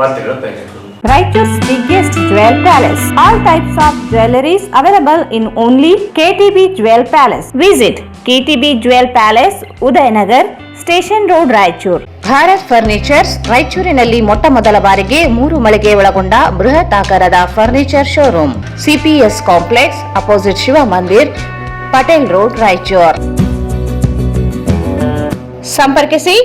ವಾರ್ತೆಗಳ packet. Raichur's biggest jewel palace. All types of jewelries available in only KTB Jewel Palace. Visit KTB Jewel Palace, Udayanagar, Station Road, Raichur. Bharat furnitures ರಾಯಚೂರಿನಲ್ಲಿ ಮೊಟ್ಟ ಮೊದಲ ಬಾರಿಗೆ 3 ಮಳಿಗೆ ಒಳಗೊಂಡ ಬೃಹತ್ ಆಕಾರದ furniture showroom. CPS complex opposite Shiva Mandir, Patel road, Raichur. ಸಂಪರ್ಕಿಸಿ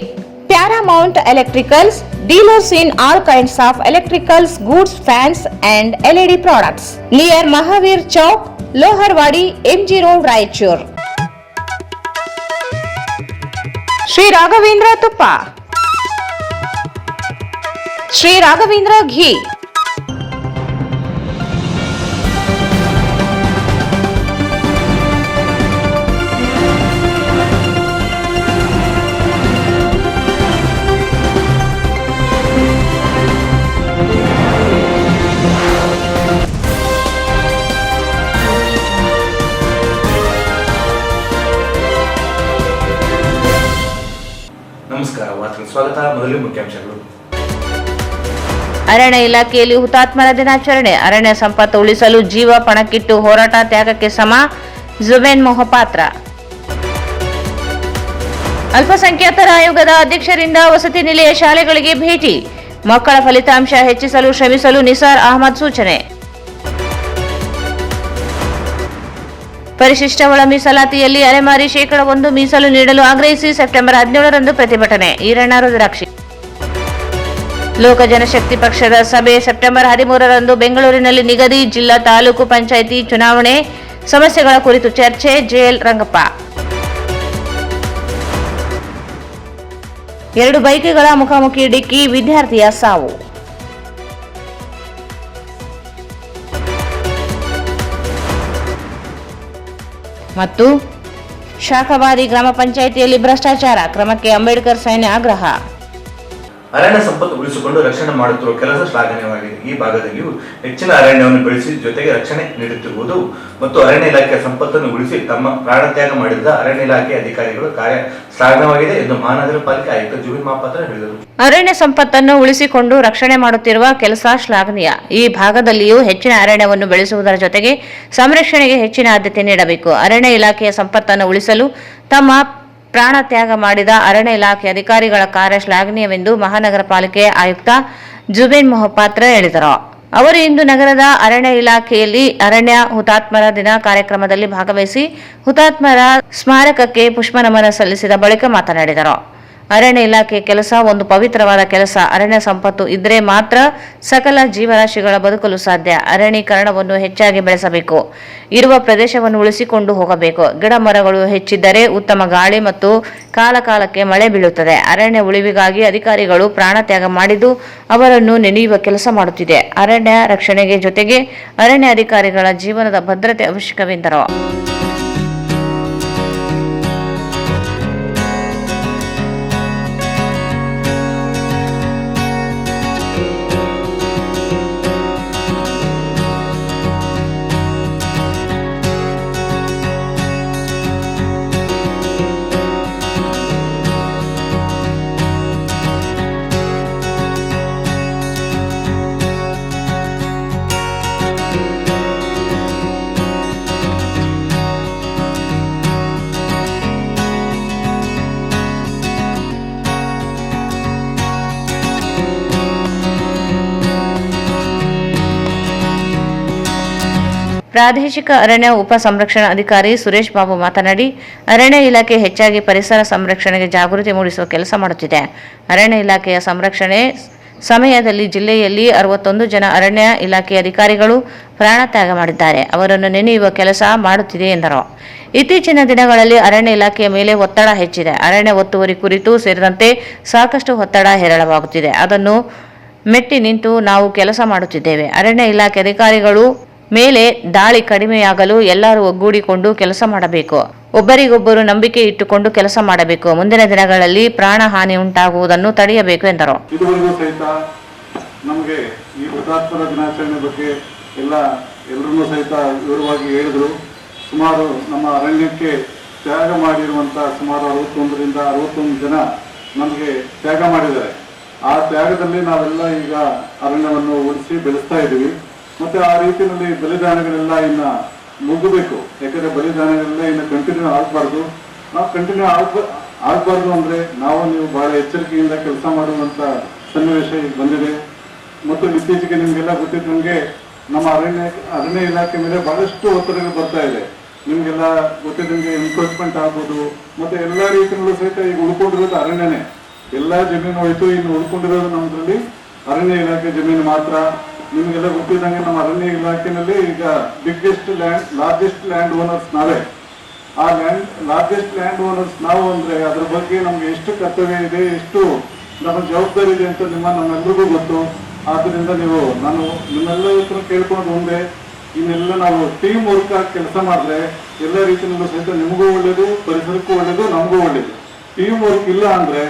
Paramount Electricals, dealers in all kinds of electricals, goods, fans and LED products. Near Mahavir Chowk, Loharwadi, MG Road, Raichur. Sri Raghavendra Tuppa, Sri Raghavendra Ghee, ನಮಸ್ಕಾರ. ವಾರ್ತೆಗೆ ಸ್ವಾಗತ. ಮೊದಲು ಮುಖ್ಯಾಂಶಗಳು. ಅರಣ್ಯ ಇಲಾಖೆಯಲ್ಲಿ ಹುತಾತ್ಮರ ದಿನಾಚರಣೆ. ಅರಣ್ಯ ಸಂಪತ್ತು ಉಳಿಸಲು ಜೀವ ಪಣಕ್ಕಿಟ್ಟು ಹೋರಾಟ ತ್ಯಾಗಕ್ಕೆ ಸಮ. ಜುಬೇನ್ ಮೊಹಪಾತ್ರ. ಅಲ್ಪಸಂಖ್ಯಾತರ ಆಯೋಗದ ಅಧ್ಯಕ್ಷರಿಂದ ವಸತಿ ನಿಲಯ ಶಾಲೆಗಳಿಗೆ ಭೇಟಿ. ಮಕ್ಕಳ ಫಲಿತಾಂಶ ಹೆಚ್ಚಿಸಲು ಶ್ರಮಿಸಲು ನಿಸಾರ್ ಅಹಮದ್ ಸೂಚನೆ. ಪರಿಶಿಷ್ಟ ಒಳ ಮೀಸಲಾತಿಯಲ್ಲಿ ಅಲೆಮಾರಿ ಶೇಕಡ 1 ಮೀಸಲು ನೀಡಲು ಆಗ್ರಹಿಸಿ ಸೆಪ್ಟೆಂಬರ್ 17ರಂದು ಪ್ರತಿಭಟನೆ. ಈರಣ್ಣ ರುದ್ರಾಕ್ಷಿ. ಲೋಕ ಜನಶಕ್ತಿ ಪಕ್ಷದ ಸಭೆ ಸೆಪ್ಟೆಂಬರ್ 13ರಂದು ಬೆಂಗಳೂರಿನಲ್ಲಿ ನಿಗದಿ. ಜಿಲ್ಲಾ ತಾಲೂಕು ಪಂಚಾಯಿತಿ ಚುನಾವಣೆ ಸಮಸ್ಯೆಗಳ ಕುರಿತು ಚರ್ಚೆ. ಜೆಎಲ್ ರಂಗಪ್ಪ. 2 ಬೈಕ್ಗಳ ಮುಖಾಮುಖಿ ಡಿಕ್ಕಿ, ವಿದ್ಯಾರ್ಥಿಯ ಸಾವು. ಮತ್ತು ಶಾಖಾಬಾದಿ ಗ್ರಾಮ ಪಂಚಾಯಿತಿಯಲ್ಲಿ ಭ್ರಷ್ಟಾಚಾರ ಕ್ರಮಕ್ಕೆ ಅಂಬೇಡ್ಕರ್ ಸೈನ್ಯ ಆಗ್ರಹ. ಅರಣ್ಯ ಸಂಪತ್ತು ಉಳಿಸಿಕೊಂಡು ರಕ್ಷಣೆ ಮಾಡುತ್ತಿರುವ ಕೆಲಸ ಶ್ಲಾಘನೀಯವಾಗಿದೆ. ಈ ಭಾಗದಲ್ಲಿಯೂ ಹೆಚ್ಚಿನ ಅರಣ್ಯವನ್ನು ಬೆಳೆಸಿ ಜೊತೆಗೆ ರಕ್ಷಣೆ ನೀಡುತ್ತಿರುವುದು ಮತ್ತು ಅರಣ್ಯ ಇಲಾಖೆಯ ಸಂಪತ್ತನ್ನು ಉಳಿಸಿ ತಮ್ಮ ಪ್ರಾಣತ್ಯಾಗ ಮಾಡಿದ ಅರಣ್ಯ ಇಲಾಖೆ ಅಧಿಕಾರಿಗಳು ಕಾರ್ಯ ಶ್ಲಾಘನವಾಗಿದೆ ಎಂದು ಮಹಾನಗರ ಪಾಲಿಕೆ ಆಯುಕ್ತ ಜುಬೇನ್ ಮೊಹಪಾತ್ರ ಹೇಳಿದರು. ಅರಣ್ಯ ಸಂಪತ್ತನ್ನು ಉಳಿಸಿಕೊಂಡು ರಕ್ಷಣೆ ಮಾಡುತ್ತಿರುವ ಕೆಲಸ ಶ್ಲಾಘನೀಯ. ಈ ಭಾಗದಲ್ಲಿಯೂ ಹೆಚ್ಚಿನ ಅರಣ್ಯವನ್ನು ಬೆಳೆಸುವುದರ ಜೊತೆಗೆ ಸಂರಕ್ಷಣೆಗೆ ಹೆಚ್ಚಿನ ಆದ್ಯತೆ ನೀಡಬೇಕು. ಅರಣ್ಯ ಇಲಾಖೆಯ ಸಂಪತ್ತನ್ನು ಉಳಿಸಲು ತಮ್ಮ ಪ್ರಾಣ ತ್ಯಾಗ ಮಾಡಿದ ಅರಣ್ಯ ಇಲಾಖೆ ಅಧಿಕಾರಿಗಳ ಕಾರ್ಯ ಶ್ಲಾಘನೀಯವೆಂದು ಮಹಾನಗರ ಪಾಲಿಕೆ ಆಯುಕ್ತ ಜುಬೇನ್ ಮೊಹಪಾತ್ರ ಹೇಳಿದರು. ಅವರು ಇಂದು ನಗರದ ಅರಣ್ಯ ಇಲಾಖೆಯಲ್ಲಿ ಅರಣ್ಯ ಹುತಾತ್ಮರ ದಿನ ಕಾರ್ಯಕ್ರಮದಲ್ಲಿ ಭಾಗವಹಿಸಿ ಹುತಾತ್ಮರ ಸ್ಮಾರಕಕ್ಕೆ ಪುಷ್ಪನಮನ ಸಲ್ಲಿಸಿದ ಬಳಿಕ ಮಾತನಾಡಿದರು. ಅರಣ್ಯ ಇಲಾಖೆ ಕೆಲಸ ಒಂದು ಪವಿತ್ರವಾದ ಕೆಲಸ. ಅರಣ್ಯ ಸಂಪತ್ತು ಇದ್ರೆ ಮಾತ್ರ ಸಕಲ ಜೀವರಾಶಿಗಳ ಬದುಕಲು ಸಾಧ್ಯ. ಅರಣ್ಯೀಕರಣವನ್ನು ಹೆಚ್ಚಾಗಿ ಬೆಳೆಸಬೇಕು. ಇರುವ ಪ್ರದೇಶವನ್ನು ಉಳಿಸಿಕೊಂಡು ಹೋಗಬೇಕು. ಗಿಡ ಮರಗಳು ಹೆಚ್ಚಿದ್ದರೆ ಉತ್ತಮ ಗಾಳಿ ಮತ್ತು ಕಾಲಕಾಲಕ್ಕೆ ಮಳೆ ಬೀಳುತ್ತದೆ. ಅರಣ್ಯ ಉಳಿವಿಗಾಗಿ ಅಧಿಕಾರಿಗಳು ಪ್ರಾಣ ತ್ಯಾಗ ಮಾಡಿದ್ದು ಅವರನ್ನು ನೆನೆಯುವ ಕೆಲಸ ಮಾಡುತ್ತಿದೆ. ಅರಣ್ಯ ರಕ್ಷಣೆಗೆ ಜೊತೆಗೆ ಅರಣ್ಯ ಅಧಿಕಾರಿಗಳ ಜೀವನದ ಭದ್ರತೆ ಅವಶ್ಯಕವೆಂದರು. ಪ್ರಾದೇಶಿಕ ಅರಣ್ಯ ಉಪ ಸಂರಕ್ಷಣಾ ಅಧಿಕಾರಿ ಸುರೇಶ್ ಬಾಬು ಮಾತನಾಡಿ, ಅರಣ್ಯ ಇಲಾಖೆ ಹೆಚ್ಚಾಗಿ ಪರಿಸರ ಸಂರಕ್ಷಣೆಗೆ ಜಾಗೃತಿ ಮೂಡಿಸುವ ಕೆಲಸ ಮಾಡುತ್ತಿದೆ. ಅರಣ್ಯ ಇಲಾಖೆಯ ಸಂರಕ್ಷಣೆ ಸಮಯದಲ್ಲಿ ಜಿಲ್ಲೆಯಲ್ಲಿ 61 ಜನ ಅರಣ್ಯ ಇಲಾಖೆ ಅಧಿಕಾರಿಗಳು ಪ್ರಾಣ ತ್ಯಾಗ ಮಾಡಿದ್ದಾರೆ. ಅವರನ್ನು ನೆನೆಯುವ ಕೆಲಸ ಮಾಡುತ್ತಿದೆ ಎಂದರು. ಇತ್ತೀಚಿನ ದಿನಗಳಲ್ಲಿ ಅರಣ್ಯ ಇಲಾಖೆಯ ಮೇಲೆ ಒತ್ತಡ ಹೆಚ್ಚಿದೆ. ಅರಣ್ಯ ಒತ್ತುವರಿ ಕುರಿತು ಸೇರಿದಂತೆ ಸಾಕಷ್ಟು ಒತ್ತಡ ಹೇರಳವಾಗುತ್ತಿದೆ. ಅದನ್ನು ಮೆಟ್ಟಿ ನಿಂತು ನಾವು ಕೆಲಸ ಮಾಡುತ್ತಿದ್ದೇವೆ. ಅರಣ್ಯ ಇಲಾಖೆ ಅಧಿಕಾರಿಗಳು ಮೇಲೆ ದಾಳಿ ಕಡಿಮೆಯಾಗಲು ಎಲ್ಲರೂ ಒಗ್ಗೂಡಿಕೊಂಡು ಕೆಲಸ ಮಾಡಬೇಕು. ಒಬ್ಬರಿಗೊಬ್ಬರು ನಂಬಿಕೆ ಇಟ್ಟುಕೊಂಡು ಕೆಲಸ ಮಾಡಬೇಕು. ಮುಂದಿನ ದಿನಗಳಲ್ಲಿ ಪ್ರಾಣ ಹಾನಿ ಉಂಟಾಗುವುದನ್ನು ತಡೆಯಬೇಕು ಎಂದರು. ನಮಗೆ ಈ ಹುತಾತ್ಮರ ದಿನಾಚರಣೆ ಬಗ್ಗೆ ಎಲ್ಲರೂ ಸಹಿತ ವಿವರವಾಗಿ ಹೇಳಿದ್ರು. ಸುಮಾರು ನಮ್ಮ ಅರಣ್ಯಕ್ಕೆ ತ್ಯಾಗ ಮಾಡಿರುವಂತಹ ಸುಮಾರು 61 ಜನ ನಮಗೆ ತ್ಯಾಗ ಮಾಡಿದ್ದಾರೆ. ಆ ತ್ಯಾಗದಲ್ಲಿ ನಾವೆಲ್ಲ ಈಗ ಅರಣ್ಯವನ್ನು ಉಳಿಸಿ ಬೆಳೆಸ್ತಾ ಇದ್ದೀವಿ. ಮತ್ತೆ ಆ ರೀತಿಯಲ್ಲಿ ಬಲಿದಾನಗಳೆಲ್ಲ ಇನ್ನ ಮುಗಬೇಕು. ಯಾಕಂದ್ರೆ ಬಲಿದಾನಗಳೆಲ್ಲ ಇನ್ನು ಕಂಟಿನ್ಯೂ ಆಗಬಾರ್ದು. ನಾವು ಕಂಟಿನ್ಯೂ ಆಗಬಾರ್ದು ಅಂದ್ರೆ ನಾವು ನೀವು ಬಹಳ ಎಚ್ಚರಿಕೆಯಿಂದ ಕೆಲಸ ಮಾಡುವಂತ ಸನ್ನಿವೇಶ ಈಗ ಬಂದಿದೆ. ಮತ್ತು ಇತ್ತೀಚೆಗೆ ನಿಮ್ಗೆಲ್ಲ ಗೊತ್ತಿದ್ದಂಗೆ ನಮ್ಮ ಅರಣ್ಯ ಇಲಾಖೆ ಮೇಲೆ ಬಹಳಷ್ಟು ಒತ್ತಡಗಳು ಬರ್ತಾ ಇದೆ. ನಿಮ್ಗೆಲ್ಲ ಗೊತ್ತಿದ್ದಂಗೆ ಎನ್ಕ್ರೋಚ್ಮೆಂಟ್ ಆಗ್ಬೋದು, ಮತ್ತೆ ಎಲ್ಲಾ ರೀತಿಯಲ್ಲೂ ಸಹಿತ ಈಗ ಉಳ್ಕೊಂಡಿರೋದು ಅರಣ್ಯನೇ. ಎಲ್ಲಾ ಜಮೀನು ಹೋಯ್ತು, ಇನ್ನು ಉಳ್ಕೊಂಡಿರೋದು ನಮ್ಮದ್ರಲ್ಲಿ ಅರಣ್ಯ ಇಲಾಖೆ ಜಮೀನು ಮಾತ್ರ. ನಿಮ್ಗೆಲ್ಲ ಗೊತ್ತಿದ್ದಂಗೆ ನಮ್ಮ ಅರಣ್ಯ ಇಲಾಖೆನಲ್ಲಿ ಈಗ ಲಾರ್ಜೆಸ್ಟ್ ಲ್ಯಾಂಡ್ ಓನರ್ಸ್ ನಾವೇ. ಆ ಲಾರ್ಜೆಸ್ಟ್ ಲ್ಯಾಂಡ್ ಓನರ್ಸ್ ನಾವು ಅಂದ್ರೆ ಅದ್ರ ಬಗ್ಗೆ ನಮ್ಗೆ ಎಷ್ಟು ಕರ್ತವ್ಯ ಇದೆ, ಎಷ್ಟು ನಮ್ಮ ಜವಾಬ್ದಾರಿ ಇದೆ ಅಂತ ನಮ್ಮೆಲ್ಲರಿಗೂ ಗೊತ್ತು. ಆದ್ದರಿಂದ ನಾನು ನಿಮ್ಮೆಲ್ಲ ಹತ್ರ ಕೇಳ್ಕೊಂಡು ಒಂದೇ, ಇನ್ನೆಲ್ಲ ನಾವು ಟೀಮ್ ವರ್ಕ್ ಆಗಿ ಕೆಲಸ ಮಾಡಿದ್ರೆ ಎಲ್ಲ ರೀತಿಯಲ್ಲೂ ಸಹಿತ ನಿಮಗೂ ಒಳ್ಳೇದು, ಪರಿಸರಕ್ಕೂ ಒಳ್ಳೇದು, ನಮಗೂ ಒಳ್ಳೇದು. ಟೀಮ್ ವರ್ಕ್ ಇಲ್ಲ ಅಂದ್ರೆ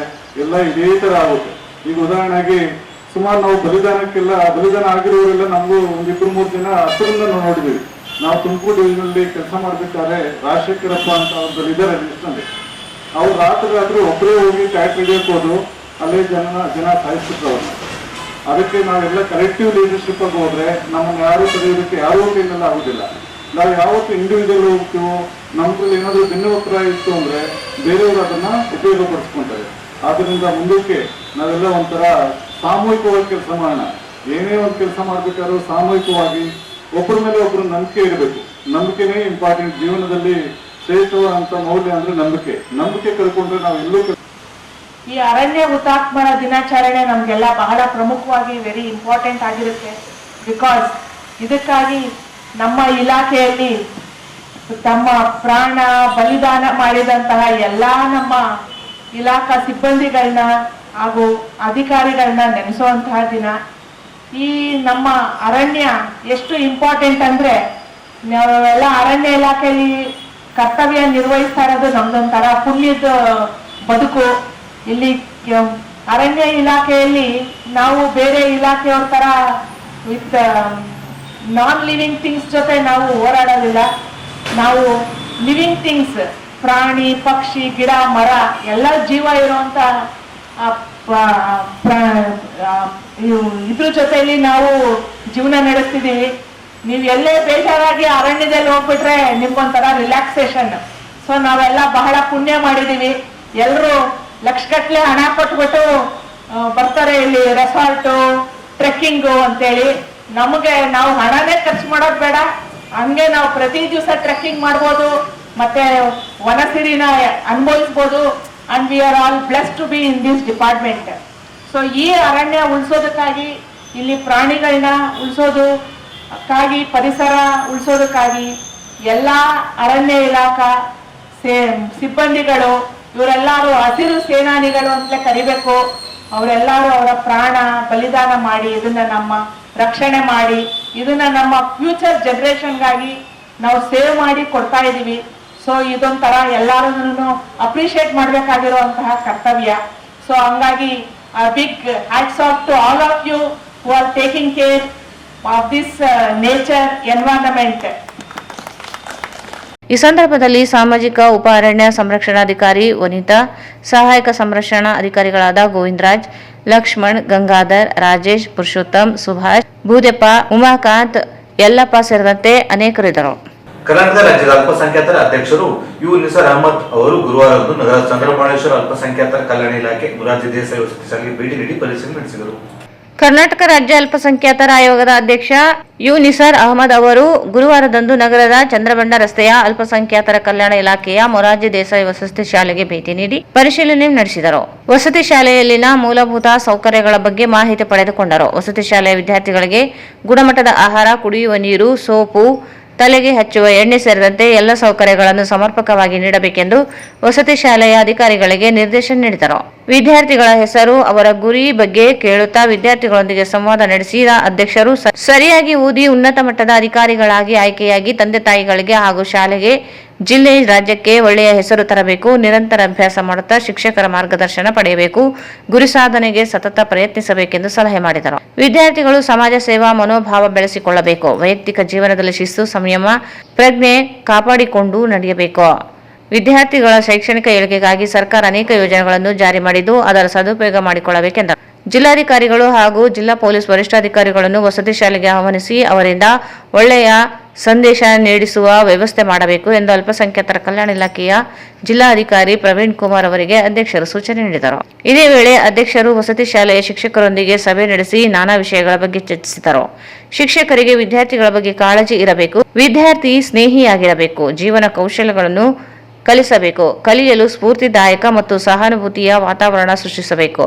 ಎಲ್ಲ ಇದೇ ತರ ಆಗುತ್ತೆ. ಈಗ ಉದಾಹರಣೆಗೆ ಸುಮಾರು ನಾವು ಬಲಿದಾನ ಆಗಿರೋರೆಲ್ಲ ನಮಗೂ 1-2-3 ಜನ ಹತ್ತಿರದಿಂದ ನಾವು ನೋಡಿದ್ವಿ. ನಾವು ತುಮಕೂರು ಡಿವಿಷನಲ್ಲಿ ಕೆಲಸ ಮಾಡ್ಬೇಕಾದ್ರೆ ರಾಜಶೇಖರಪ್ಪ ಅಂತ ಅವ್ರದ್ದು ಇದ್ದಾರೆ ಲಿಸ್ಟ್ನಲ್ಲಿ. ಅವ್ರು ರಾತ್ರಿ ಒಬ್ಬರೇ ಹೋಗಿ ಟ್ಯಾಕ್ಸ್ ಹಿಡಿಯಕ್ಕೆ ಹೋದ್ರು, ಅಲ್ಲೇ ಜನ ಸಾಯಿಸ್ಬಿಟ್ರು ಅವ್ರನ್ನ. ಅದಕ್ಕೆ ನಾವೆಲ್ಲ ಕಲೆಕ್ಟಿವ್ ಲೀಡರ್ಶಿಪ್ ಆಗಿ ಹೋದ್ರೆ ನಮ್ಮನ್ನು ಯಾರು ತಡೆಯೋದಕ್ಕೆ ಯಾರೂ ಕೈನಲ್ಲಿ ಆಗುದಿಲ್ಲ. ನಾವು ಯಾವತ್ತು ಇಂಡಿವಿಜುವಲ್ ಹೋಗ್ತೀವೋ, ನಮ್ದ್ರಲ್ಲಿ ಏನಾದರೂ ಭಿನ್ನವಕ್ರ ಇತ್ತು ಅಂದ್ರೆ ಬೇರೆಯವರು ಅದನ್ನ ಉಪಯೋಗ ಪಡಿಸ್ಕೊಂತಾರೆ. ಆದ್ರಿಂದ ಮುಂದಕ್ಕೆ ನಾವೆಲ್ಲ ಒಂಥರ ಸಾಮೂಹಿಕವಾಗಿ ಕೆಲಸ ಮಾಡೋಣ. ಏನೇ ಒಂದು ಕೆಲಸ ಮಾಡ್ಬೇಕಾದ್ರೂ ಸಾಮೂಹಿಕವಾಗಿ ಒಬ್ಬರ ಮೇಲೆ ಒಬ್ಬರು ನಂಬಿಕೆ ಇರಬೇಕು. ನಂಬಿಕೆನೇ ಇಂಪಾರ್ಟೆಂಟ್. ಜೀವನದಲ್ಲಿ ಶ್ರೇಷ್ಠವಾದಂತ ಮೌಲ್ಯ ಅಂದ್ರೆ ನಂಬಿಕೆ ಕಳ್ಕೊಂಡ್ರೆ ನಾವೆಲ್ಲೂ. ಈ ಅರಣ್ಯ ಹುತಾತ್ಮರ ದಿನಾಚರಣೆ ನಮಗೆಲ್ಲ ಬಹಳ ಪ್ರಮುಖವಾಗಿ ವೆರಿ ಇಂಪಾರ್ಟೆಂಟ್ ಆಗಿರುತ್ತೆ. ಬಿಕಾಸ್ ಇದಕ್ಕಾಗಿ ನಮ್ಮ ಇಲಾಖೆಯಲ್ಲಿ ತಮ್ಮ ಪ್ರಾಣ ಬಲಿದಾನ ಮಾಡಿದಂತಹ ಎಲ್ಲ ನಮ್ಮ ಇಲಾಖಾ ಸಿಬ್ಬಂದಿಗಳನ್ನ ಹಾಗೂ ಅಧಿಕಾರಿಗಳನ್ನ ನೆನೆಸುವಂತಹ ದಿನ. ಈ ನಮ್ಮ ಅರಣ್ಯ ಎಷ್ಟು ಇಂಪಾರ್ಟೆಂಟ್ ಅಂದ್ರೆ ನಾವೆಲ್ಲ ಅರಣ್ಯ ಇಲಾಖೆಯಲ್ಲಿ ಕರ್ತವ್ಯ ನಿರ್ವಹಿಸ್ತಾ ಇರೋದು ನಮ್ದೊಂಥರ ಪುಣ್ಯದ ಬದುಕು. ಇಲ್ಲಿ ಅರಣ್ಯ ಇಲಾಖೆಯಲ್ಲಿ ನಾವು ಬೇರೆ ಇಲಾಖೆಯವ್ರ ತರ ವಿತ್ ನಾನ್ ಲಿವಿಂಗ್ ಥಿಂಗ್ಸ್ ಜೊತೆ ನಾವು ಹೋರಾಡೋದಿಲ್ಲ. ನಾವು ಲಿವಿಂಗ್ ಥಿಂಗ್ಸ್, ಪ್ರಾಣಿ ಪಕ್ಷಿ ಗಿಡ ಮರ ಎಲ್ಲ ಜೀವ ಇರುವಂತ ಇದ್ರ ಜೊತೆಯಲ್ಲಿ ನಾವು ಜೀವನ ನಡೆಸ್ತಿದ್ದೀವಿ. ನೀವು ಎಲ್ಲೇ ಬೇಜಾರಾಗಿ ಅರಣ್ಯದಲ್ಲಿ ಹೋಗ್ಬಿಟ್ರೆ ನಿಮ್ಗೊಂಥರ ರಿಲ್ಯಾಕ್ಸೇಷನ್. ಸೊ ನಾವೆಲ್ಲ ಬಹಳ ಪುಣ್ಯ ಮಾಡಿದೀವಿ. ಎಲ್ಲರೂ ಲಕ್ಷಗಟ್ಟಲೆ ಹಣ ಕೊಟ್ಬಿಟ್ಟು ಬರ್ತಾರೆ ಇಲ್ಲಿ ರೆಸಾರ್ಟು, ಟ್ರೆಕ್ಕಿಂಗು ಅಂತೇಳಿ. ನಾವು ಹಣನೇ ಖರ್ಚು ಮಾಡೋದು ಬೇಡ, ಹಂಗೆ ನಾವು ಪ್ರತಿ ದಿವಸ ಟ್ರೆಕ್ಕಿಂಗ್ ಮಾಡ್ಬೋದು, ಮತ್ತೆ ವನಸಿರಿನ ಅನುಭವಿಸ್ಬೋದು. And we are all blessed to be in this department. So ಈ ಅರಣ್ಯ ಉಳಿಸೋದಕ್ಕಾಗಿ, ಇಲ್ಲಿ ಪ್ರಾಣಿಗಳನ್ನ ಉಳಿಸೋದಕ್ಕಾಗಿ, ಪರಿಸರ ಉಳಿಸೋದಕ್ಕಾಗಿ ಎಲ್ಲ ಅರಣ್ಯ ಇಲಾಖಾ ಸಿಬ್ಬಂದಿಗಳು ಇವರೆಲ್ಲರೂ ಹಸಿರು ಸೇನಾನಿಗಳು ಅಂತಲೇ ಕರಿಬೇಕು. ಅವರೆಲ್ಲರೂ ಅವರ ಪ್ರಾಣ ಬಲಿದಾನ ಮಾಡಿ ಇದನ್ನ ನಮ್ಮ ರಕ್ಷಣೆ ಮಾಡಿ ಇದನ್ನ ನಮ್ಮ ಫ್ಯೂಚರ್ ಜನರೇಷನ್ಗಾಗಿ ನಾವು ಸೇವ್ ಮಾಡಿ ಕೊಡ್ತಾ ಇದೀವಿ. ಸೊ ಇದೊಂಥರ ಎಲ್ಲರೂ ಅಪ್ರಿಷಿಯೇಟ್ ಮಾಡಬೇಕಾಗಿರುವಂತಹ ಕರ್ತವ್ಯ. ಸೊ ಹಂಗಾಗಿ big hats off to all of you who are taking care of this nature environment. ಈ ಸಂದರ್ಭದಲ್ಲಿ ಸಾಮಾಜಿಕ ಉಪ ಅರಣ್ಯ ಸಂರಕ್ಷಣಾಧಿಕಾರಿ ವನಿತಾ, ಸಹಾಯಕ ಸಂರಕ್ಷಣಾ ಅಧಿಕಾರಿಗಳಾದ ಗೋವಿಂದರಾಜ್, ಲಕ್ಷ್ಮಣ್, ಗಂಗಾಧರ್, ರಾಜೇಶ್, ಪುರುಷೋತ್ತಮ್, ಸುಭಾಷ್, ಭೂದೆಪ್ಪ, ಉಮಾಕಾಂತ್, ಯಲ್ಲಪ್ಪ ಸೇರಿದಂತೆ ಅನೇಕರಿದ್ದರು. ಕರ್ನಾಟಕ ರಾಜ್ಯದ ಅಲ್ಪಸಂಖ್ಯಾತರ ಅಧ್ಯಕ್ಷರು ಯು ನಿಸಾರ್ ಅಹಮದ್ ಅವರು ಗುರುವಾರದಂದು ನಗರದ ಚಂದ್ರಮೌಳೇಶ್ವರ ಅಲ್ಪಸಂಖ್ಯಾತರ ಕಲ್ಯಾಣ ಇಲಾಖೆ ಮೊರಾರ್ಜಿ ದೇಸಾಯಿ ವಸತಿ ಶಾಲೆಗೆ ಭೇಟಿ ನೀಡಿ ಪರಿಶೀಲನೆ ನಡೆಸಿದರು. ಕರ್ನಾಟಕ ರಾಜ್ಯ ಅಲ್ಪಸಂಖ್ಯಾತರ ಆಯೋಗದ ಅಧ್ಯಕ್ಷ ಯು ನಿಸಾರ್ ಅಹಮದ್ ಅವರು ಗುರುವಾರದಂದು ನಗರದ ಚಂದ್ರಬಂಡ ರಸ್ತೆಯ ಅಲ್ಪಸಂಖ್ಯಾತರ ಕಲ್ಯಾಣ ಇಲಾಖೆಯ ಮೊರಾರ್ಜಿ ದೇಸಾಯಿ ವಸತಿ ಶಾಲೆಗೆ ಭೇಟಿ ನೀಡಿ ಪರಿಶೀಲನೆ ನಡೆಸಿದರು. ವಸತಿ ಶಾಲೆಯಲ್ಲಿನ ಮೂಲಭೂತ ಸೌಕರ್ಯಗಳ ಬಗ್ಗೆ ಮಾಹಿತಿ ಪಡೆದುಕೊಂಡರು. ವಸತಿ ಶಾಲೆಯ ವಿದ್ಯಾರ್ಥಿಗಳಿಗೆ ಗುಣಮಟ್ಟದ ಆಹಾರ, ಕುಡಿಯುವ ನೀರು, ಸೋಪು, ತಲೆಗೆ ಹಚ್ಚುವ ಎಣ್ಣೆ ಸೇರಿದಂತೆ ಎಲ್ಲ ಸೌಕರ್ಯಗಳನ್ನು ಸಮರ್ಪಕವಾಗಿ ನೀಡಬೇಕೆಂದು ವಸತಿ ಶಾಲೆಯ ಅಧಿಕಾರಿಗಳಿಗೆ ನಿರ್ದೇಶನ ನೀಡಿದರು. ವಿದ್ಯಾರ್ಥಿಗಳ ಹೆಸರು, ಅವರ ಗುರಿ ಬಗ್ಗೆ ಕೇಳುತ್ತಾ ವಿದ್ಯಾರ್ಥಿಗಳೊಂದಿಗೆ ಸಂವಾದ ನಡೆಸಿದ ಅಧ್ಯಕ್ಷರು ಸರಿಯಾಗಿ ಓದಿ ಉನ್ನತ ಮಟ್ಟದ ಅಧಿಕಾರಿಗಳಾಗಿ ಆಯ್ಕೆಯಾಗಿ ತಂದೆ ತಾಯಿಗಳಿಗೆ ಹಾಗೂ ಶಾಲೆಗೆ, ಜಿಲ್ಲೆ, ರಾಜ್ಯಕ್ಕೆ ಒಳ್ಳೆಯ ಹೆಸರು ತರಬೇಕು. ನಿರಂತರ ಅಭ್ಯಾಸ ಮಾಡುತ್ತಾ ಶಿಕ್ಷಕರ ಮಾರ್ಗದರ್ಶನ ಪಡೆಯಬೇಕು. ಗುರಿ ಸಾಧನೆಗೆ ಸತತ ಪ್ರಯತ್ನಿಸಬೇಕೆಂದು ಸಲಹೆ ಮಾಡಿದರು. ವಿದ್ಯಾರ್ಥಿಗಳು ಸಮಾಜ ಸೇವಾ ಮನೋಭಾವ ಬೆಳೆಸಿಕೊಳ್ಳಬೇಕು. ವೈಯಕ್ತಿಕ ಜೀವನದಲ್ಲಿ ಶಿಸ್ತು, ಸಂಯಮ, ಪ್ರಜ್ಞೆ ಕಾಪಾಡಿಕೊಂಡು ನಡೆಯಬೇಕು. ವಿದ್ಯಾರ್ಥಿಗಳ ಶೈಕ್ಷಣಿಕ ಏಳಿಗೆಗಾಗಿ ಸರ್ಕಾರ ಅನೇಕ ಯೋಜನೆಗಳನ್ನು ಜಾರಿ ಮಾಡಿದ್ದು ಅದರ ಸದುಪಯೋಗ ಮಾಡಿಕೊಳ್ಳಬೇಕೆಂದರು. ಜಿಲ್ಲಾಧಿಕಾರಿಗಳು ಹಾಗೂ ಜಿಲ್ಲಾ ಪೊಲೀಸ್ ವರಿಷ್ಠಾಧಿಕಾರಿಗಳನ್ನು ವಸತಿ ಶಾಲೆಗೆ ಆಹ್ವಾನಿಸಿ ಅವರಿಂದ ಒಳ್ಳೆಯ ಸಂದೇಶ ನೀಡಿಸುವ ವ್ಯವಸ್ಥೆ ಮಾಡಬೇಕು ಎಂದು ಅಲ್ಪಸಂಖ್ಯಾತರ ಕಲ್ಯಾಣ ಇಲಾಖೆಯ ಜಿಲ್ಲಾಧಿಕಾರಿ ಪ್ರವೀಣ್ ಕುಮಾರ್ ಅವರಿಗೆ ಅಧ್ಯಕ್ಷರು ಸೂಚನೆ ನೀಡಿದರು. ಇದೇ ವೇಳೆ ಅಧ್ಯಕ್ಷರು ವಸತಿ ಶಾಲೆಯ ಶಿಕ್ಷಕರೊಂದಿಗೆ ಸಭೆ ನಡೆಸಿ ನಾನಾ ವಿಷಯಗಳ ಬಗ್ಗೆ ಚರ್ಚಿಸಿದರು. ಶಿಕ್ಷಕರಿಗೆ ವಿದ್ಯಾರ್ಥಿಗಳ ಬಗ್ಗೆ ಕಾಳಜಿ ಇರಬೇಕು, ವಿದ್ಯಾರ್ಥಿ ಸ್ನೇಹಿಯಾಗಿರಬೇಕು, ಜೀವನ ಕೌಶಲ್ಯಗಳನ್ನು ಕಲಿಸಬೇಕು, ಕಲಿಯಲು ಸ್ಫೂರ್ತಿದಾಯಕ ಮತ್ತು ಸಹಾನುಭೂತಿಯ ವಾತಾವರಣ ಸೃಷ್ಟಿಸಬೇಕು.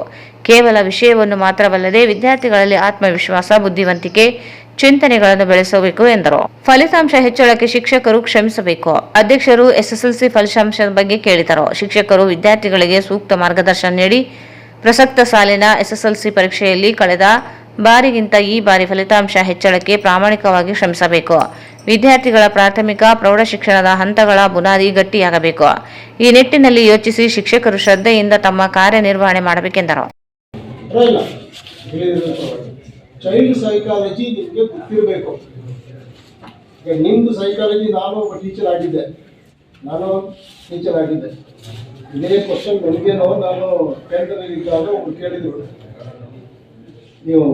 ಕೇವಲ ವಿಷಯವನ್ನು ಮಾತ್ರವಲ್ಲದೆ ವಿದ್ಯಾರ್ಥಿಗಳಲ್ಲಿ ಆತ್ಮವಿಶ್ವಾಸ, ಬುದ್ಧಿವಂತಿಕೆ, ಚಿಂತನೆಗಳನ್ನು ಬೆಳೆಸಬೇಕು ಎಂದರು. ಫಲಿತಾಂಶ ಹೆಚ್ಚಳಕ್ಕೆ ಶಿಕ್ಷಕರು ಶ್ರಮಿಸಬೇಕು. ಅಧ್ಯಕ್ಷರು ಎಸ್ಎಸ್ಎಲ್ಸಿ ಫಲಿತಾಂಶದ ಬಗ್ಗೆ ಕೇಳಿದರು. ಶಿಕ್ಷಕರು ವಿದ್ಯಾರ್ಥಿಗಳಿಗೆ ಸೂಕ್ತ ಮಾರ್ಗದರ್ಶನ ನೀಡಿ ಪ್ರಸಕ್ತ ಸಾಲಿನ ಎಸ್ಎಸ್ಎಲ್ಸಿ ಪರೀಕ್ಷೆಯಲ್ಲಿ ಕಳೆದ ಬಾರಿಗಿಂತ ಈ ಬಾರಿ ಫಲಿತಾಂಶ ಹೆಚ್ಚಳಕ್ಕೆ ಪ್ರಾಮಾಣಿಕವಾಗಿ ಶ್ರಮಿಸಬೇಕು. ವಿದ್ಯಾರ್ಥಿಗಳ ಪ್ರಾಥಮಿಕ ಪ್ರೌಢ ಶಿಕ್ಷಣದ ಹಂತಗಳ ಬುನಾದಿ ಗಟ್ಟಿಯಾಗಬೇಕು. ಈ ನಿಟ್ಟಿನಲ್ಲಿ ಯೋಚಿಸಿ ಶಿಕ್ಷಕರು ಶ್ರದ್ಧೆಯಿಂದ ತಮ್ಮ ಕಾರ್ಯನಿರ್ವಹಣೆ ಮಾಡಬೇಕೆಂದರು. ಚೈಲ್ಡ್ ಸೈಕಾಲಜಿ ನಿಮಗೆ ಗೊತ್ತಿರಬೇಕು. ನಿಮ್ದು ಸೈಕಾಲಜಿ ನಾನು ಒಬ್ಬ ಟೀಚರ್ ಆಗಿದ್ದೆ. ಇದೇ ಕ್ವಶನ್ ನನಗೇನೋ ನಾನು 10th ಇದ್ದಾಗ ಒಬ್ರು ಕೇಳಿದ್ರು, ನೀವು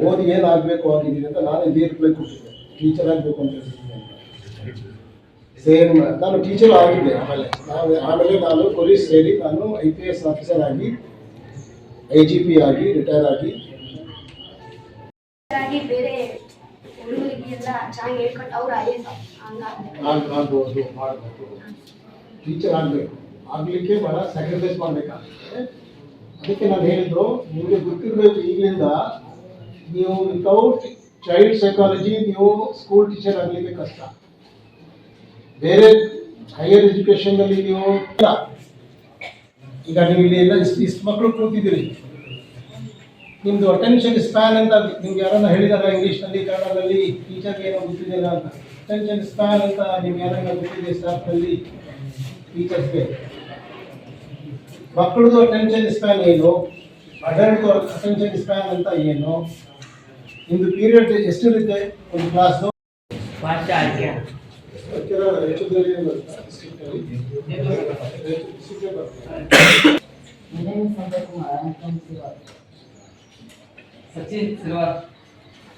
ಓದಿ ಏನಾಗಬೇಕು ಆಗಿದ್ದೀನಿ ಅಂತ. ನಾನು ಇದೇ ರಿಪ್ಲೈ ಕೊಟ್ಟಿದ್ದೆ, ಟೀಚರ್ ಆಗಬೇಕು ಅಂತ ಹೇಳಿದ್ದೀನಿ. ಸೇಮ್ ನಾನು ಟೀಚರ್ ಆಗಿದ್ದೆ. ಆಮೇಲೆ ನಾನು ಪೊಲೀಸ್ ಸೇರಿ ನಾನು IPS ಆಫೀಸರ್ ಆಗಿ IGP ಆಗಿ ರಿಟೈರ್ ಆಗಿ ಬೇರೆ ಹುಡುಗರಿಗೆಲ್ಲ ಚೆನ್ನಾಗಿ ಹೇಳ್ಕೊಂಡು ಅವ್ರು ಆಗ್ಬೋದು ಮಾಡ್ಬೋದು. ಟೀಚರ್ ಆಗಬೇಕು, ಆಗಲಿಕ್ಕೆ ಭಾಳ ಸ್ಯಾಕ್ರಿಫೈಸ್ ಮಾಡಬೇಕಾಗ್ತದೆ. ಅದಕ್ಕೆ ನಾನು ಹೇಳಿದ್ದು, ನಿಮಗೆ ಗೊತ್ತಿರಬೇಕು ಈಗಲಿಂದ ನೀವು ವಿತೌಟ್ ಚೈಲ್ಡ್ ಸೈಕಾಲಜಿ ನೀವು ಸ್ಕೂಲ್ ಟೀಚರ್ ಆಗಲಿಕ್ಕೆ ಕಷ್ಟ. ಬೇರೆ ಹೈಯರ್ ಎಜುಕೇಷನ್ನಲ್ಲಿ ನೀವು ಈಗ ನೀವು ಇಲ್ಲಿ ಎಲ್ಲ ಇಷ್ಟು ಮಕ್ಕಳು ಕೂತಿದ್ದೀರಿ, ನಿಮ್ಮದು ಅಟೆನ್ಷನ್ ಸ್ಪ್ಯಾನ್ ಅಂತ ನಿಮ್ಗೆ ಯಾರನ್ನ ಹೇಳಿದಾರ ಇಂಗ್ಲೀಷ್ನಲ್ಲಿ ಕನ್ನಡದಲ್ಲಿ ಟೀಚರ್ಗೆ ಏನೋ ಗೊತ್ತಿದೆಯಲ್ಲ ಅಂತ. ಅಟೆನ್ಷನ್ ಸ್ಪ್ಯಾನ್ ಅಂತ ನಿಮ್ಗೆ ಯಾರನ್ನ ಗೊತ್ತಿದೆ ಸ್ಟಾಫ್ನಲ್ಲಿ ಟೀಚರ್ಸ್ಗೆ? ಮಕ್ಕಳದು ಅಟೆನ್ಷನ್ ಸ್ಪ್ಯಾನ್ ಏನು, ಅಡಲ್ಟ್ ಅಟೆನ್ಷನ್ ಸ್ಪ್ಯಾನ್ ಅಂತ ಏನು, ನಿಮ್ಮದು ಪೀರಿಯಡ್ ಎಷ್ಟಿರುತ್ತೆ ಒಂದು ಕ್ಲಾಸ್ದು? Sachin Silvar.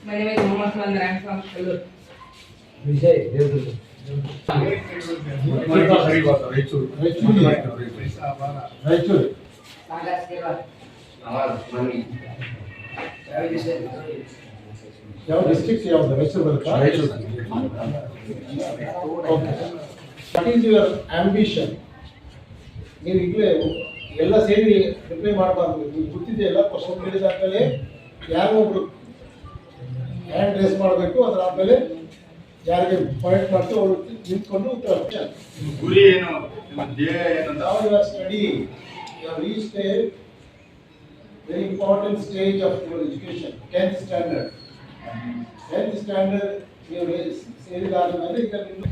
My name is Mohammad Khan. I am from Kallur. Vijay Raichur. Sagar Silva. ಯಾವ ಡಿಸ್ಟ್ರಿಕ್ಟ್ ಯಾವ್ದು? ರಾಯಚೂರು ಬರುತ್ತಾ? Okay. What is your ambition? ನೀವು ಈಗಲೇ ಎಲ್ಲ ಸೇರಿ ರಿಪ್ಲೈ ಮಾಡಬಾರ್ದು. ನೀವು ಗೊತ್ತಿದೆಯಲ್ಲ, ಕ್ವಶನ್ ಕೇಳಿದಾದ್ಮೇಲೆ ಯಾರೋ ಒಬ್ರು ಹ್ಯಾಂಡ್ ರೇಸ್ ಮಾಡಬೇಕು. ಅದರಾದ್ಮೇಲೆ ಯಾರಿಗೆ ಪಾಯಿಂಟ್ ಮಾಡ್ತೀವಿ ಅವರು ನಿಂತ್ಕೊಂಡು ಉತ್ತರ. ಗುರಿ ಏನು, ನಿಮ್ಮ ಧ್ಯೇಯ ಏನು? Now you are studying. You have reached a very important stage of your education, 10th standard. 10th standard ನೀವು ಸೇರಿದಾದ್ಮೇಲೆ ಈಗ ನೀವು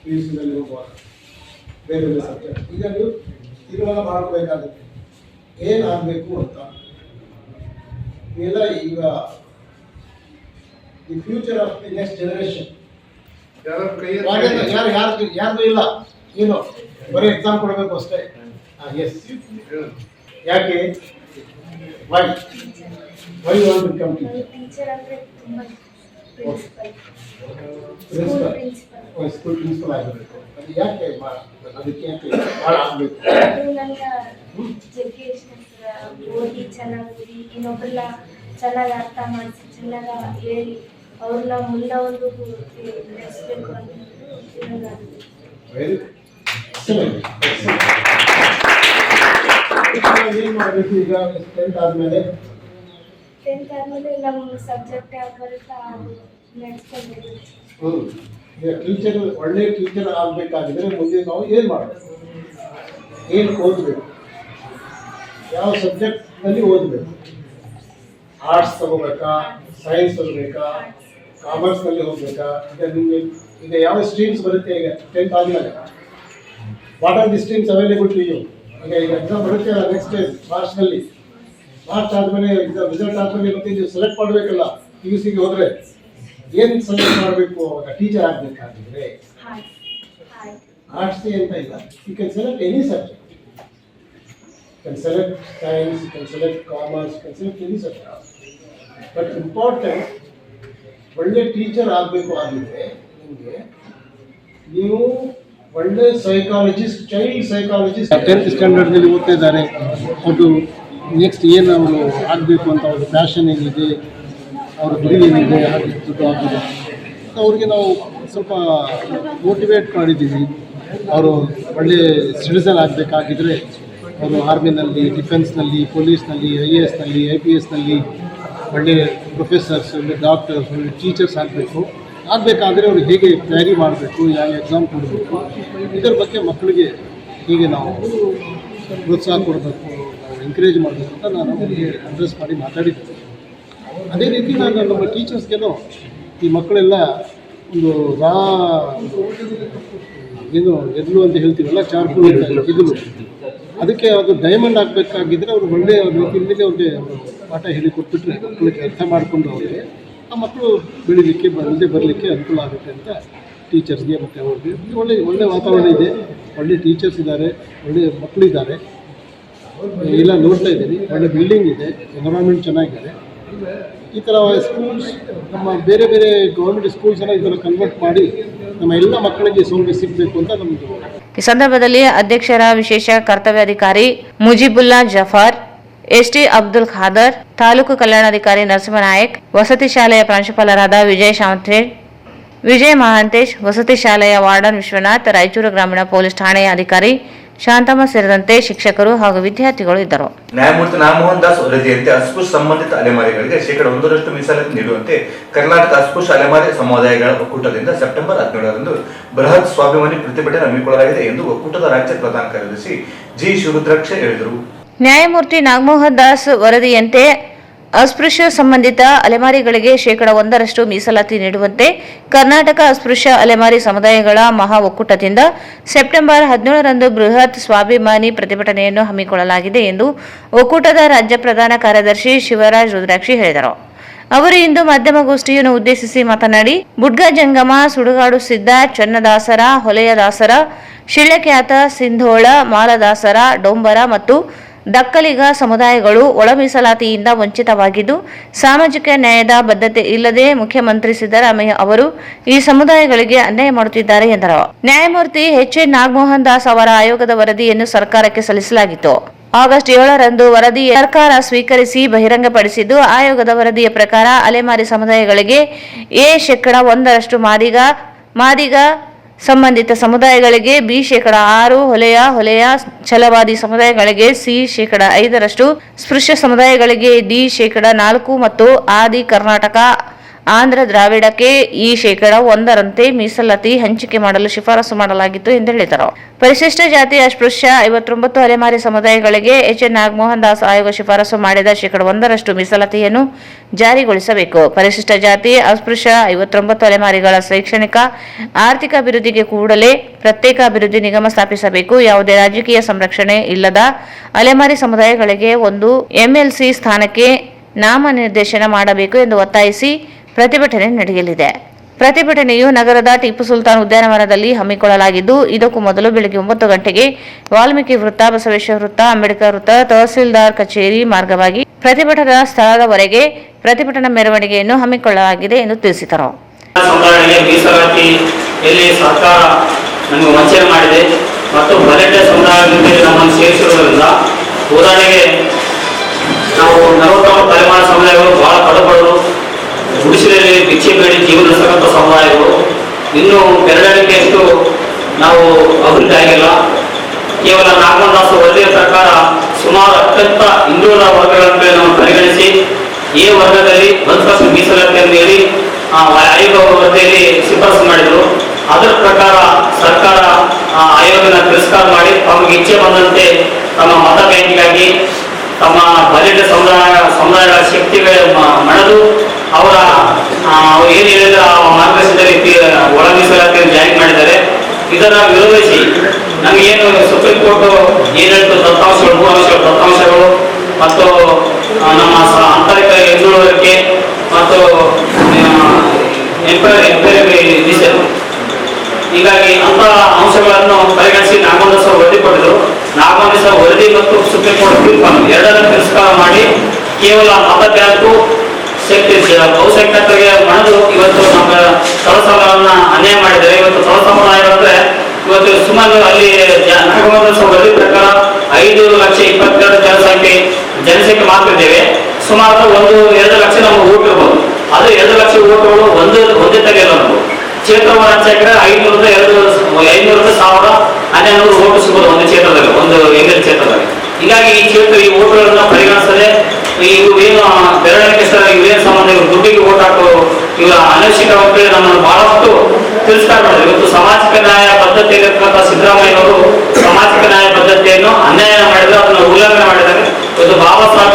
PUC-ನಲ್ಲಿ ಹೋಗುವಾಗ ಬೇರೆ ಬೇರೆ ಸಬ್ಜೆಕ್ಟ್ ಈಗ ನೀವು ತೀರ್ಮಾನ ಮಾಡಬೇಕಾಗುತ್ತೆ ಏನಾಗಬೇಕು ಅಂತ. ಇವೆಲ್ಲ ಈಗ the future of the next generation. ಯಾರ್ದು ಇಲ್ಲ, ಏನು ಬರೀ ಎಕ್ಸಾಮ್ ಕೊಡಬೇಕು ಅಷ್ಟೇ. ಎಸ್, ಯಾಕೆ? Why you want to become teacher ಅಂದ್ರೆ ತುಂಬಾ ಸ್ಕೂಲ್ ಪ್ರಿನ್ಸಿಪಲ್ ಆಗಬೇಕು. ಅದು ಯಾಕೆ ಅದಕ್ಕೆ ಯಾಕೆ ಭಾಳ ಆಗಬೇಕು? ನನ್ನ ಓದಿ ಚೆನ್ನಾಗಿ ಇನ್ನೊಬ್ಬರೆಲ್ಲ ಚೆನ್ನಾಗಿ ಅರ್ಥ ಮಾಡಿಸಿ ಚೆನ್ನಾಗಿ ಹೇಳಿ ಅವ್ರನ್ನ ಮುಂದೆ ಒಂದು ನಡೆಸಬೇಕು ಅಂತ ವೆರಿ ಎಕ್ಸಲೆಂಟ್. ಏನು ಮಾಡಬೇಕು ಈಗ 10th ಆದಮೇಲೆ? 10th ಆದಮೇಲೆ ನಮ್ಮ ಸಬ್ಜೆಕ್ಟ್ ಯಾವ್ದು ಬರುತ್ತಾ ಅದು ನಡೆಸ್ಕೊಳ್ಬೇಕು. ಈಗ ಟೀಚರ್ ಒಳ್ಳೆ ಟೀಚರ್ ಆಗಬೇಕಾಗಿದ್ರೆ ಮುಂದೆ ನಾವು ಏನು ಮಾಡಬೇಕು? ಏನು ಓದಬೇಕು? ಯಾವ ಸಬ್ಜೆಕ್ಟ್ನಲ್ಲಿ ಓದಬೇಕು? ಆರ್ಟ್ಸ್ ತಗೋಬೇಕಾ, ಸೈನ್ಸ್ ತಗೋಬೇಕಾ, ಕಾಮರ್ಸ್ನಲ್ಲಿ ಹೋಗ್ಬೇಕಾ? ಈಗ ನಿಮಗೆ ಈಗ ಯಾವ ಸ್ಟ್ರೀಮ್ಸ್ ಬರುತ್ತೆ ಈಗ 10th ಆದಮೇಲೆ? What are the streams available to you? ಈಗ ಎಕ್ಸಾಮ್ ಬರುತ್ತೆ ಅಲ್ಲ ನೆಕ್ಸ್ಟ್ ಮಾರ್ಚ್ನಲ್ಲಿ. ಮಾರ್ಚ್ ಆದಮೇಲೆ ಎಕ್ಸಾಮ್ ರಿಸಲ್ಟ್ ಆದಮೇಲೆ ಮತ್ತೆ ನೀವು ಸೆಲೆಕ್ಟ್ ಮಾಡಬೇಕಲ್ಲ. PUC-ಗೆ ಹೋದರೆ ಏನು ಸೆಲೆಕ್ಟ್ ಮಾಡಬೇಕು? ಅವಾಗ ಟೀಚರ್ ಆಗಬೇಕಾಗಿದ್ರೆ ಆರ್ಟ್ಸ್ ಅಂತ ಇಲ್ಲ, you can select any subject. You can select science, you can select commerce, you can select any subject. But important, ಒಳ್ಳೆ ಟೀಚರ್ ಆಗಬೇಕು ಆಗಿದ್ರೆ ನಿಮಗೆ ನೀವು ಒಳ್ಳೆ ಸೈಕಾಲಜಿಸ್ಟ್, ಚೈಲ್ಡ್ ಸೈಕಾಲಜಿಸ್ಟ್ 10th ಸ್ಟ್ಯಾಂಡರ್ಡ್ನಲ್ಲಿ ಓದ್ತಾ ಇದ್ದಾರೆ, ಅದು ನೆಕ್ಸ್ಟ್ ಏನು ಅವರು ಆಗಬೇಕು ಅಂತ ಅವ್ರ ಪ್ಯಾಷನ್ ಏನಿದೆ, ಅವ್ರ ಗುರಿ ಏನಿದೆ, ಆಗಿದೆ ಅವ್ರಿಗೆ ನಾವು ಸ್ವಲ್ಪ ಮೋಟಿವೇಟ್ ಮಾಡಿದ್ದೀವಿ. ಅವರು ಒಳ್ಳೆ ಸಿಟಿಸನ್ ಆಗಬೇಕಾಗಿದ್ರೆ ಅವರು ಆರ್ಮಿನಲ್ಲಿ, ಡಿಫೆನ್ಸ್ನಲ್ಲಿ, ಪೊಲೀಸ್ನಲ್ಲಿ, IASನಲ್ಲಿ, IPSನಲ್ಲಿ ಒಳ್ಳೆ ಪ್ರೊಫೆಸರ್ಸ್, ಒಳ್ಳೆ ಡಾಕ್ಟರ್ಸ್, ಒಳ್ಳೆ ಟೀಚರ್ಸ್ ಆಗಬೇಕಾದ್ರೆ ಅವರು ಹೇಗೆ ತಯಾರಿ ಮಾಡಬೇಕು, ಯಾವ ಎಕ್ಸಾಮ್ ಕೊಡಬೇಕು, ಇದರ ಬಗ್ಗೆ ಮಕ್ಕಳಿಗೆ ಹೀಗೆ ನಾವು ಪ್ರೋತ್ಸಾಹ ಕೊಡಬೇಕು, ಎಂಕರೇಜ್ ಮಾಡಬೇಕು ಅಂತ ನಾನು ಅವರಿಗೆ ಅಡ್ರೆಸ್ ಮಾಡಿ ಮಾತಾಡಿದ್ದೆ. ಅದೇ ರೀತಿ ನಾನು ನಮ್ಮ ಟೀಚರ್ಸ್ಗೆನೋ ಈ ಮಕ್ಕಳೆಲ್ಲ ಒಂದು ಏನು ಎದ್ಲು ಅಂತ ಹೇಳ್ತೀವಲ್ಲ, ಚಾರ್ಕೋಲ್ ಇದ್ಲು, ಅದಕ್ಕೆ ಅದು ಡೈಮಂಡ್ ಆಗಬೇಕಾಗಿದ್ದರೆ ಅವರು ಒಳ್ಳೆಯ ರೀತಿಯಲ್ಲಿ ಅವ್ರಿಗೆ ಪಾಠ ಹೇಳಿಕೊಟ್ಬಿಟ್ರೆ ಮಕ್ಕಳಿಗೆ ಅರ್ಥ ಮಾಡಿಕೊಂಡು ಅವರಿಗೆ ಆ ಮಕ್ಕಳು ಬೆಳೀಲಿಕ್ಕೆ ಮುಂದೆ ಬರಲಿಕ್ಕೆ ಅನುಕೂಲ ಆಗುತ್ತೆ ಅಂತ ಟೀಚರ್ಸ್ಗೆ ಮತ್ತು ಅವ್ರಿಗೆ ಒಳ್ಳೆ ವಾತಾವರಣ ಇದೆ, ಒಳ್ಳೆ ಟೀಚರ್ಸ್ ಇದ್ದಾರೆ, ಒಳ್ಳೆಯ ಮಕ್ಕಳಿದ್ದಾರೆ. ಎಲ್ಲ ನೋಡ್ತಾ ಇದ್ದೀನಿ, ಒಳ್ಳೆ ಬಿಲ್ಡಿಂಗ್ ಇದೆ, ಎನ್ವಿರಾನ್ಮೆಂಟ್ ಚೆನ್ನಾಗಿದೆ. ಈ ಥರ ಸ್ಕೂಲ್ಸ್ ನಮ್ಮ ಬೇರೆ ಬೇರೆ ಗೌರ್ಮೆಂಟ್ ಸ್ಕೂಲ್ಸನ್ನು ಈ ಥರ ಕನ್ವರ್ಟ್ ಮಾಡಿ ನಮ್ಮ ಎಲ್ಲ ಮಕ್ಕಳಿಗೆ ಸೌಲಭ್ಯ ಸಿಗಬೇಕು ಅಂತ ನಮ್ಮದು. ಈ ಸಂದರ್ಭದಲ್ಲಿ ಅಧ್ಯಕ್ಷರ ವಿಶೇಷ ಕರ್ತವ್ಯಾಧಿಕಾರಿ ಮುಜಿಬುಲ್ಲಾ ಜಫಾರ್, ಎಸ್ಟಿ ಅಬ್ದುಲ್ ಖಾದರ್, ತಾಲೂಕು ಕಲ್ಯಾಣಾಧಿಕಾರಿ ನರಸಿಂಹನಾಯಕ್, ವಸತಿ ಶಾಲೆಯ ಪ್ರಾಂಶುಪಾಲರಾದ ವಿಜಯ್ ಶಾಂತ್ರೇಡ್, ವಿಜಯ್ ಮಹಾಂತೇಶ್, ವಸತಿ ಶಾಲೆಯ ವಾರ್ಡನ್ ವಿಶ್ವನಾಥ್, ರಾಯಚೂರು ಗ್ರಾಮೀಣ ಪೊಲೀಸ್ ಠಾಣೆಯ ಅಧಿಕಾರಿ ಶಾಂತಮ್ಮ ಸೇರಿದಂತೆ ಶಿಕ್ಷಕರು ಹಾಗೂ ವಿದ್ಯಾರ್ಥಿಗಳು ಇದ್ದರು. ನ್ಯಾಯಮೂರ್ತಿ ನಾಮಮೋಹನ್ ದಾಸ್ ವರದಿಯಂತೆ ಅಸ್ಪೃಶ್ಯ ಸಂಬಂಧಿತ ಅಲೆಮಾರಿಗಳಿಗೆ 1% ಮೀಸಲಾತಿ ನೀಡುವಂತೆ ಕರ್ನಾಟಕ ಅಸ್ಪೃಶ್ಯ ಅಲೆಮಾರಿ ಸಮುದಾಯಗಳ ಒಕ್ಕೂಟದಿಂದ ಸೆಪ್ಟೆಂಬರ್ 17ರಂದು ಬೃಹತ್ ಸ್ವಾಭಿಮಾನಿ ಪ್ರತಿಭಟನೆ ಹಮ್ಮಿಕೊಳ್ಳಲಾಗಿದೆ ಎಂದು ಒಕ್ಕೂಟದ ರಾಜ್ಯ ಪ್ರಧಾನ ಕಾರ್ಯದರ್ಶಿ ಜಿ ಶಿವರುದ್ರಾಕ್ಷ ಹೇಳಿದರು. ನ್ಯಾಯಮೂರ್ತಿ ನಾಗಮೋಹನ್ ದಾಸ್ ವರದಿಯಂತೆ ಅಸ್ಪೃಶ್ಯ ಸಂಬಂಧಿತ ಅಲೆಮಾರಿಗಳಿಗೆ 1% ಮೀಸಲಾತಿ ನೀಡುವಂತೆ ಕರ್ನಾಟಕ ಅಸ್ಪೃಶ್ಯ ಅಲೆಮಾರಿ ಸಮುದಾಯಗಳ ಮಹಾ ಒಕ್ಕೂಟದಿಂದ ಸೆಪ್ಟೆಂಬರ್ 17ರಂದು ಬೃಹತ್ ಸ್ವಾಭಿಮಾನಿ ಪ್ರತಿಭಟನೆಯನ್ನು ಹಮ್ಮಿಕೊಳ್ಳಲಾಗಿದೆ ಎಂದು ಒಕ್ಕೂಟದ ರಾಜ್ಯ ಪ್ರಧಾನ ಕಾರ್ಯದರ್ಶಿ ಶಿವರಾಜ್ ರುದ್ರಾಕ್ಷಿ ಹೇಳಿದರು. ಅವರು ಇಂದು ಮಾಧ್ಯಮಗೋಷ್ಠಿಯನ್ನು ಉದ್ದೇಶಿಸಿ ಮಾತನಾಡಿ, ಬುಡ್ಗ ಜಂಗಮ, ಸುಡುಗಾಡು ಸಿದ್ಧ, ಚನ್ನದಾಸರ, ಹೊಲೆಯ ದಾಸರ, ಶಿಳ್ಳೆಖ್ಯಾತ, ಸಿಂಧೋಳ, ಮಾಲದಾಸರ, ಡೊಂಬರ ಮತ್ತು ದಕ್ಕಲಿಗ ಸಮುದಾಯಗಳು ಒಳ ಮೀಸಲಾತಿಯಿಂದ ವಂಚಿತವಾಗಿದ್ದು ಸಾಮಾಜಿಕ ನ್ಯಾಯದ ಬದ್ಧತೆ ಇಲ್ಲದೆ ಮುಖ್ಯಮಂತ್ರಿ ಸಿದ್ದರಾಮಯ್ಯ ಅವರು ಈ ಸಮುದಾಯಗಳಿಗೆ ಅನ್ಯಾಯ ಮಾಡುತ್ತಿದ್ದಾರೆ ಎಂದರು. ನ್ಯಾಯಮೂರ್ತಿ ಎನ್ ನಾಗಮೋಹನ್ ದಾಸ್ ಅವರ ಆಯೋಗದ ವರದಿಯನ್ನು ಸರ್ಕಾರಕ್ಕೆ ಸಲ್ಲಿಸಲಾಗಿತ್ತು. ಆಗಸ್ಟ್ 7ರಂದು ವರದಿ ಸರ್ಕಾರ ಸ್ವೀಕರಿಸಿ ಬಹಿರಂಗಪಡಿಸಿದ್ದು, ಆಯೋಗದ ವರದಿಯ ಪ್ರಕಾರ ಅಲೆಮಾರಿ ಸಮುದಾಯಗಳಿಗೆ 1% ಮಾದಿಗ ಸಂಬಂಧಿತ ಸಮುದಾಯಗಳಿಗೆ B 6%, ಹೊಲೆಯ ಛಲವಾದಿ ಸಮುದಾಯಗಳಿಗೆ C 5%, ಸ್ಪೃಶ್ಯ ಸಮುದಾಯಗಳಿಗೆ D 4% ಮತ್ತು ಆದಿ ಕರ್ನಾಟಕ, ಆಂಧ್ರ ದ್ರಾವಿಡಕ್ಕೆ ಈ 1% ಮೀಸಲಾತಿ ಹಂಚಿಕೆ ಮಾಡಲು ಶಿಫಾರಸು ಮಾಡಲಾಗಿತ್ತು ಎಂದು ಹೇಳಿದರು. ಪರಿಶಿಷ್ಟ ಜಾತಿ ಅಸ್ಪೃಶ್ಯ 59 ಅಲೆಮಾರಿ ಸಮುದಾಯಗಳಿಗೆ ಎನ್ ನಾಗಮೋಹನ್ ದಾಸ್ ಆಯೋಗ ಶಿಫಾರಸು ಮಾಡಿದ 1% ಮೀಸಲಾತಿಯನ್ನು ಜಾರಿಗೊಳಿಸಬೇಕು. ಪರಿಶಿಷ್ಟ ಜಾತಿ ಅಸ್ಪೃಶ್ಯ 59 ಅಲೆಮಾರಿಗಳ ಶೈಕ್ಷಣಿಕ, ಆರ್ಥಿಕ ಅಭಿವೃದ್ಧಿಗೆ ಕೂಡಲೇ ಪ್ರತ್ಯೇಕ ಅಭಿವೃದ್ಧಿ ನಿಗಮ ಸ್ಥಾಪಿಸಬೇಕು. ಯಾವುದೇ ರಾಜಕೀಯ ಸಂರಕ್ಷಣೆ ಇಲ್ಲದ ಅಲೆಮಾರಿ ಸಮುದಾಯಗಳಿಗೆ ಒಂದು MLC ಸ್ಥಾನಕ್ಕೆ ನಾಮನಿರ್ದೇಶನ ಮಾಡಬೇಕು ಎಂದು ಒತ್ತಾಯಿಸಿ ಪ್ರತಿಭಟನೆ ನಡೆಯಲಿದೆ. ಪ್ರತಿಭಟನೆಯು ನಗರದ ಟಿಪ್ಪು ಸುಲ್ತಾನ್ ಉದ್ಯಾನವನದಲ್ಲಿ ಹಮ್ಮಿಕೊಳ್ಳಲಾಗಿದ್ದು, ಇದಕ್ಕೂ ಮೊದಲು ಬೆಳಗ್ಗೆ 9 ಗಂಟೆಗೆ ವಾಲ್ಮೀಕಿ ವೃತ್ತ, ಬಸವೇಶ್ವರ ವೃತ್ತ, ಅಂಬೇಡ್ಕರ್ ವೃತ್ತ, ತಹಸೀಲ್ದಾರ್ ಕಚೇರಿ ಮಾರ್ಗವಾಗಿ ಪ್ರತಿಭಟನಾ ಸ್ಥಳದವರೆಗೆ ಪ್ರತಿಭಟನಾ ಮೆರವಣಿಗೆಯನ್ನು ಹಮ್ಮಿಕೊಳ್ಳಲಾಗಿದೆ ಎಂದು ತಿಳಿಸಿದರು. ಮೀಸಲಾತಿಯಲ್ಲಿ ಸರ್ಕಾರ ನಮಗೆ ವಂಚನೆ ಮಾಡಿದೆ ಮತ್ತು ಬಲಿಷ್ಠ ಸಮುದಾಯದಲ್ಲಿ ನಮ್ಮನ್ನು ಸೇರಿಸಿರುವುದರಿಂದ, ಉದಾಹರಣೆಗೆ ನಾವು 49 ತಲೆಮಾರು ಸಮುದಾಯಗಳು ಬಹಳ ಕಡುಬಡವರು, ಗುಡಿಸಲಲ್ಲಿ ಭಿಕ್ಷೆ ಬೇಡಿ ಜೀವನ ನಡೆಸತಕ್ಕಂಥ ಸಮುದಾಯಗಳು, ಇನ್ನೂ ಬೆರಳಿಕೆಯಷ್ಟು ನಾವು ಅಭಿವೃದ್ಧಿ ಆಗಿಲ್ಲ. ಕೇವಲ ನಾಗಮೋಹನ್ ದಾಸ್ ವರದಿಯ ಪ್ರಕಾರ ಸುಮಾರು ಅತ್ಯಂತ ಹಿಂದುಳಿದ ವರ್ಗಗಳ ನಾವು ಪರಿಗಣಿಸಿ ಈ ವರ್ಗದಲ್ಲಿ 1% ಮೀಸಲಾತಿಯನ್ನು ಹೇಳಿ ಆಯೋಗ ವರದಿಯಲ್ಲಿ ಶಿಫಾರಸು ಮಾಡಿದರು. ಅದರ ಪ್ರಕಾರ ಸರ್ಕಾರ ಆಯೋಗನ ತಿರಸ್ಕಾರ ಮಾಡಿ ತಮಗೆ ಇಚ್ಛೆ ಬಂದಂತೆ ತಮ್ಮ ಮತ ಬ್ಯಾಂಕಿಗಾಗಿ ತಮ್ಮ ಬಲಿಷ್ಠ ಸಮುದಾಯಗಳ ಶಕ್ತಿಗಳ ಮಣದು ಅವರ ಏನು ಹೇಳಿದ್ರೆ ಆ ಮಾರ್ಗದರ್ಶನದಲ್ಲಿ ಒಳ ಮೀಸಲಾತಿಯನ್ನು ಜಾರಿ ಮಾಡಿದ್ದಾರೆ. ಇದನ್ನು ವಿರೋಧಿಸಿ ನಮಗೇನು ಸುಪ್ರೀಂ ಕೋರ್ಟ್ ಏನು ಹೇಳ್ತು ದತ್ತಾಂಶಗಳು, 3 ದತ್ತಾಂಶಗಳು ಮತ್ತು ನಮ್ಮ ಆಂತರಿಕ ಹಿಂದುಳುವರಿಕೆ ಮತ್ತು ಹೀಗಾಗಿ ಅಂತಹ ಅಂಶ ಅಂಶಗಳನ್ನು ಪರಿಗಣಿಸಿ ನಾಗಮಂಗಲ ಸರ್ ವರದಿ ಕೊಟ್ಟಿದ್ರು. ನಾಗಮಂಗಲ ಸರ್ ವರದಿ ಮತ್ತು ಸುಪ್ರೀಂ ಕೋರ್ಟ್ ತೀರ್ಪನ್ನು ಎರಡನ್ನು ತಿರಸ್ಕಾರ ಮಾಡಿ ಕೇವಲ ಮತ ಬ್ಯಾಂಕು ಶಕ್ತಿ ಬಹುಸಂಖ್ಯಾತರಿಗೆ ಮಣಿದು ಇವತ್ತು ನಮ್ಮ ತಳಸಮರನ್ನ ಅನ್ಯಾಯ ಮಾಡಿದ್ದಾರೆ. ಇವತ್ತು ತಳಸಮರ ಅಂದ್ರೆ ಇವತ್ತು ಸುಮಾರು ಅಲ್ಲಿ ನಾಗಮಂಗಲ ಸರ್ ವರದಿ ಪ್ರಕಾರ 5,22,000 ಜನಸಂಖ್ಯೆ ಮಾತ್ರ ಇದ್ದೇವೆ. ಸುಮಾರು 1-2 ಲಕ್ಷ ನಮ್ಗೆ ಓಟ್ ಇರ್ಬೋದು. ಅದು 2 ಲಕ್ಷ ಓಟ್ಗಳು ಒಂದೇ ತೆಗೆಯಲ್ಲ ನಾವು. ಕ್ಷೇತ್ರವನ್ನು ಹಂಚಾಕಿದ್ರೆ 500-1,000 ಓಟು ಸಿಗೋದು ಒಂದು ಕ್ಷೇತ್ರದಲ್ಲಿ, ಒಂದು ಎಂಗಲ್ ಕ್ಷೇತ್ರದಲ್ಲಿ. ಹೀಗಾಗಿ ಈ ಓಟುಗಳನ್ನ ಪರಿಗಣಿಸದೆ ಇವೇನು ಬೆರಳಿಕೆ ಇವೇನು ಸಂಬಂಧ ದುಡ್ಡಿಗೆ ಓಟ್ ಹಾಕೋ ಇವರ ಅನವಶ್ಯಕವಾಗಿ ನಮ್ಮನ್ನು ಬಹಳಷ್ಟು ತಿರಸ್ಕಾರ ಮಾಡಿದ್ರು. ಇವತ್ತು ಸಾಮಾಜಿಕ ನ್ಯಾಯ ಪದ್ಧತಿಯಲ್ಲಿರ್ತಕ್ಕಂಥ ಸಿದ್ದರಾಮಯ್ಯನವರು ಸಾಮಾಜಿಕ ನ್ಯಾಯ ಪದ್ಧತಿಯನ್ನು ಅನ್ಯಾಯ ಮಾಡಿದ್ರೆ ಅದನ್ನು ಉಲ್ಲಂಘನೆ ಮಾಡಿದ್ದಾರೆ. ಇವತ್ತು ಬಾಬಾ ಸಾಹೇಬ್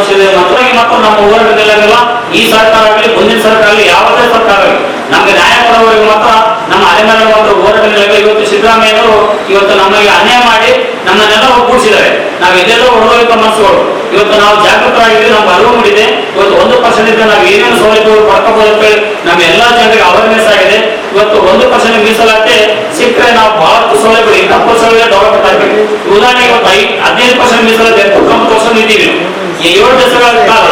ಮತ್ತು ನಮ್ಮ ಹೋರಾಟದಲ್ಲೆಲ್ಲ ಈ ಸರ್ಕಾರ ಆಗಲಿ ಮುಂದಿನ ಸರ್ಕಾರ ಆಗಲಿ ಯಾವುದೇ ಸರ್ಕಾರ ಆಗಲಿ ನಮಗೆ ನ್ಯಾಯ ಕೊಡುವವರಿಗೆ ಮಾತ್ರ ನಮ್ಮ ಅಲೆಮಾರಿ ಮಾತ್ರ ಹೋರಾಟದಲ್ಲೆಲ್ಲ ಇವತ್ತು ಸಿದ್ದರಾಮಯ್ಯನವರು ಇವತ್ತು ನಮಗೆ ಅನ್ಯಾಯ ಮಾಡಿ ನಮ್ಮನ್ನೆಲ್ಲ ಒಗ್ಗೂಡಿಸಿದ್ದಾರೆ. ನಾವು ಇದೆಲ್ಲ ಹೊರಡುವಂತ ಮನಸ್ಸುಗಳು. ಇವತ್ತು ನಾವು ಜಾಗೃತರಾಗಿದ್ದೀವಿ, ನಮ್ಗೆ ಅರಿವು ಮೂಡಿದೆ. ಇವತ್ತು 1% ಇದ್ರೆ ನಾವು ಏನೇನು ಸೌಲಭ್ಯಗಳು ಪಡ್ಕೋಬಹುದು ನಮ್ಮ ಎಲ್ಲಾ ಜನರಿಗೆ ಅವೇರ್ನೆಸ್ ಆಗಿದೆ. ಇವತ್ತು 1% ಮೀಸಲಾತಿ ಸಿಕ್ಕರೆ ನಾವು ಬಹಳಷ್ಟು ಸೌಲಭ್ಯಗಳು 20% ಡೆವಲಪ್ಮೆಂಟ್ ಆಗಬೇಕು. ಉದಾಹರಣೆಗೆ ಇವತ್ತು 15% ಮೀಸಲಾತಿ 9% ಇದ್ದೀವಿ. ಈ 7 ದಿವಸಗಳ ಕಾಲ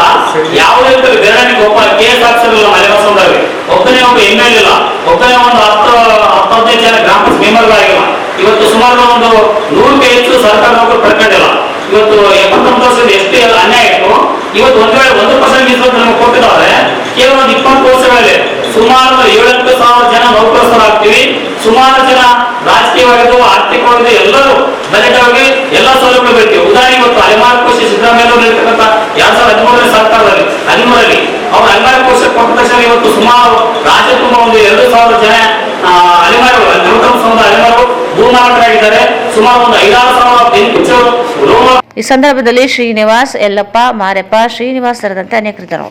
ಯಾವುದೇ ಬೆರಳಿಗೆ ಒಬ್ಬ ಕೇಸ್ ಹಾಕ್ಸಿರಲಿಲ್ಲ. ಮಲೆವಾಸಂದಾಗಿ ಒಬ್ಬನೇ ಒಬ್ಬ MLA ಇಲ್ಲ, ಒಬ್ಬನೇ ಒಂದು 10-15 ಜನ ಗ್ರಾಮ ಪಂಚಾಯತ್ ಮೆಂಬರ್ಗಳಾಗಿಲ್ಲ. ಇವತ್ತು ಸುಮಾರು ಒಂದು 100ಕ್ಕೆ ಹೆಚ್ಚು ಸರ್ಕಾರ ನೌಕರು ಪಡ್ಕೊಂಡಿಲ್ಲ. ಇವತ್ತು 79% ಎಷ್ಟು ಅನ್ಯಾಯ ಇತ್ತು. ಇವತ್ತು ಒಂದು ವೇಳೆ 1% ಮೀಸಲಾತಿ ನಮಗೆ ಕೊಟ್ಟಿದ್ದಾರೆ. ಕೇವಲ 20 ವರ್ಷಗಳಲ್ಲಿ ಸುಮಾರು 7,000 ಜನ ನೌಕರಸ್ಥರಾಗ್ತೀವಿ. ಸುಮಾರು ಜನ ರಾಜಕೀಯವಾಗಿದ್ದು ಆರ್ಥಿಕವಾಗಿದ್ದು ಎಲ್ಲರೂ ಬಜೆಟ್ ಆಗಿ ಎಲ್ಲ ಸೌಲಭ್ಯ ಬರ್ತೀವಿ. ಉದಾಹರಣೆ ಇವತ್ತು ಅಲೆಮಾರಿ ಕೋಶ ಸಿದ್ದರಾಮಯ್ಯ ಇರ್ತಕ್ಕಂಥ 2013 ಸರ್ಕಾರದಲ್ಲಿ 13ರಲ್ಲಿ ಅವ್ರು ಅಲೆಮಾರಿ ಕೋಶ ಕೊಟ್ಟ ತಕ್ಷಣ ಇವತ್ತು ಸುಮಾರು ರಾಜ್ಯ ತುಂಬ ಒಂದು 2,000 ಜನ ಅಲೆಮಾರಿಗಳು ನೌಕರ ಸಮುದಾಯ ಅಲೆಮಾರಿಗಳು ಭೂಮಾಲಕರಾಗಿದ್ದಾರೆ. ಸುಮಾರು ಒಂದು 5,000 ಬೆನಿಫಿಟ್ಸ್ ರೋಮ. ಈ ಸಂದರ್ಭದಲ್ಲಿ ಶ್ರೀನಿವಾಸ್, ಯಲ್ಲಪ್ಪ, ಮಾರೆಪ್ಪ, ಶ್ರೀನಿವಾಸ್ ಸೇರಿದಂತೆ ಅನೇಕರಿದ್ದರು.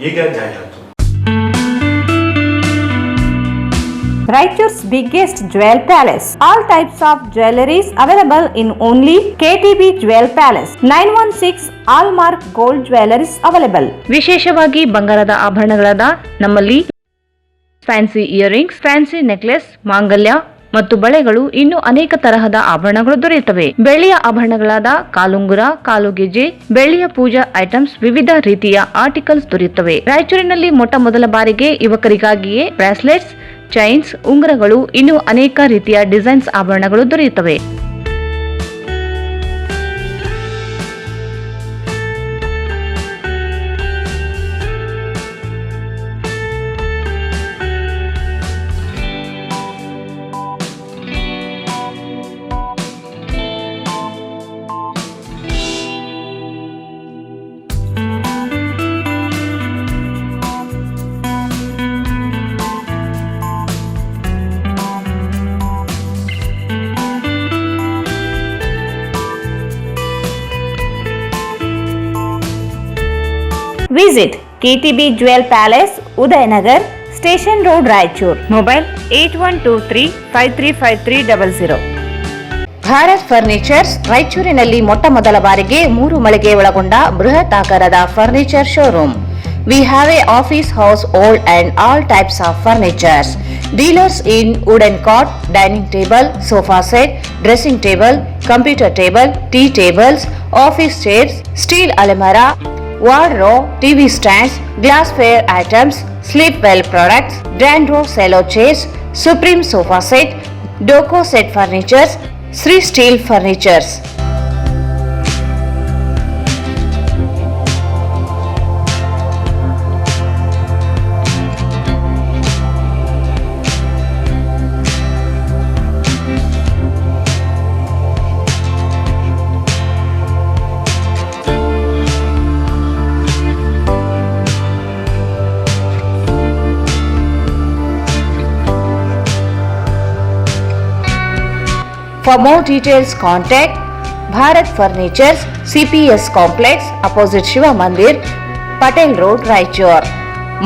ಈಗ ಜಾಹೀರಾತು. Raichur's biggest jewel palace. All types of jewelries available in only KTB Jewel Palace. 916 Allmark Gold Jewelries available. ವಿಶೇಷವಾಗಿ ಬಂಗಾರದ ಆಭರಣಗಳಾದ ನಮ್ಮಲ್ಲಿ ಫ್ಯಾನ್ಸಿ ಇಯರಿಂಗ್ಸ್, ಫ್ಯಾನ್ಸಿ ನೆಕ್ಲೆಸ್, ಮಾಂಗಲ್ಯ ಮತ್ತು ಬಳೆಗಳು ಇನ್ನು ಅನೇಕ ತರಹದ ಆಭರಣಗಳು ದೊರೆಯುತ್ತವೆ. ಬೆಳ್ಳಿಯ ಆಭರಣಗಳಾದ ಕಾಲುಂಗುರ, ಕಾಲುಗೆಜೆ, ಬೆಳ್ಳಿಯ ಪೂಜಾ ಐಟಮ್ಸ್, ವಿವಿಧ ರೀತಿಯ ಆರ್ಟಿಕಲ್ಸ್ ದೊರೆಯುತ್ತವೆ. ರಾಯಚೂರಿನಲ್ಲಿ ಮೊಟ್ಟ ಮೊದಲ ಬಾರಿಗೆ ಯುವಕರಿಗಾಗಿಯೇ ಬ್ರಾಸ್ಲೆಟ್ಸ್, ಚೈನ್ಸ್, ಉಂಗುರಗಳು, ಇನ್ನು ಅನೇಕ ರೀತಿಯ ಡಿಸೈನ್ಸ್ ಆಭರಣಗಳು ದೊರೆಯುತ್ತವೆ. Visit KTB Jewel Palace, Udayanagar, Station Road, Raichur. Mobile 8123535300. Bharat furnitures ರಾಯಚೂರಿನಲ್ಲಿ ಮೊಟ್ಟ ಮೊದಲ ಬಾರಿಗೆ 3 ಮಳಿಗೆ ಒಳಗೊಂಡ ಬೃಹತ್ ಆಕಾರದ furniture showroom. We have a office house, old and all types of furnitures. Dealers in wooden cot, dining table, sofa set, dressing table, computer table, tea tables, office chairs, steel almirah, wardrobe, TV stands, glassware items, sleepwell products, Dandro cello chairs, Supreme sofa set, Doco set furnitures, Sri Steel furnitures. For more details, contact Bharat Furnitures, CPS Complex, opposite Shiva Mandir, Patel Road, Raichur.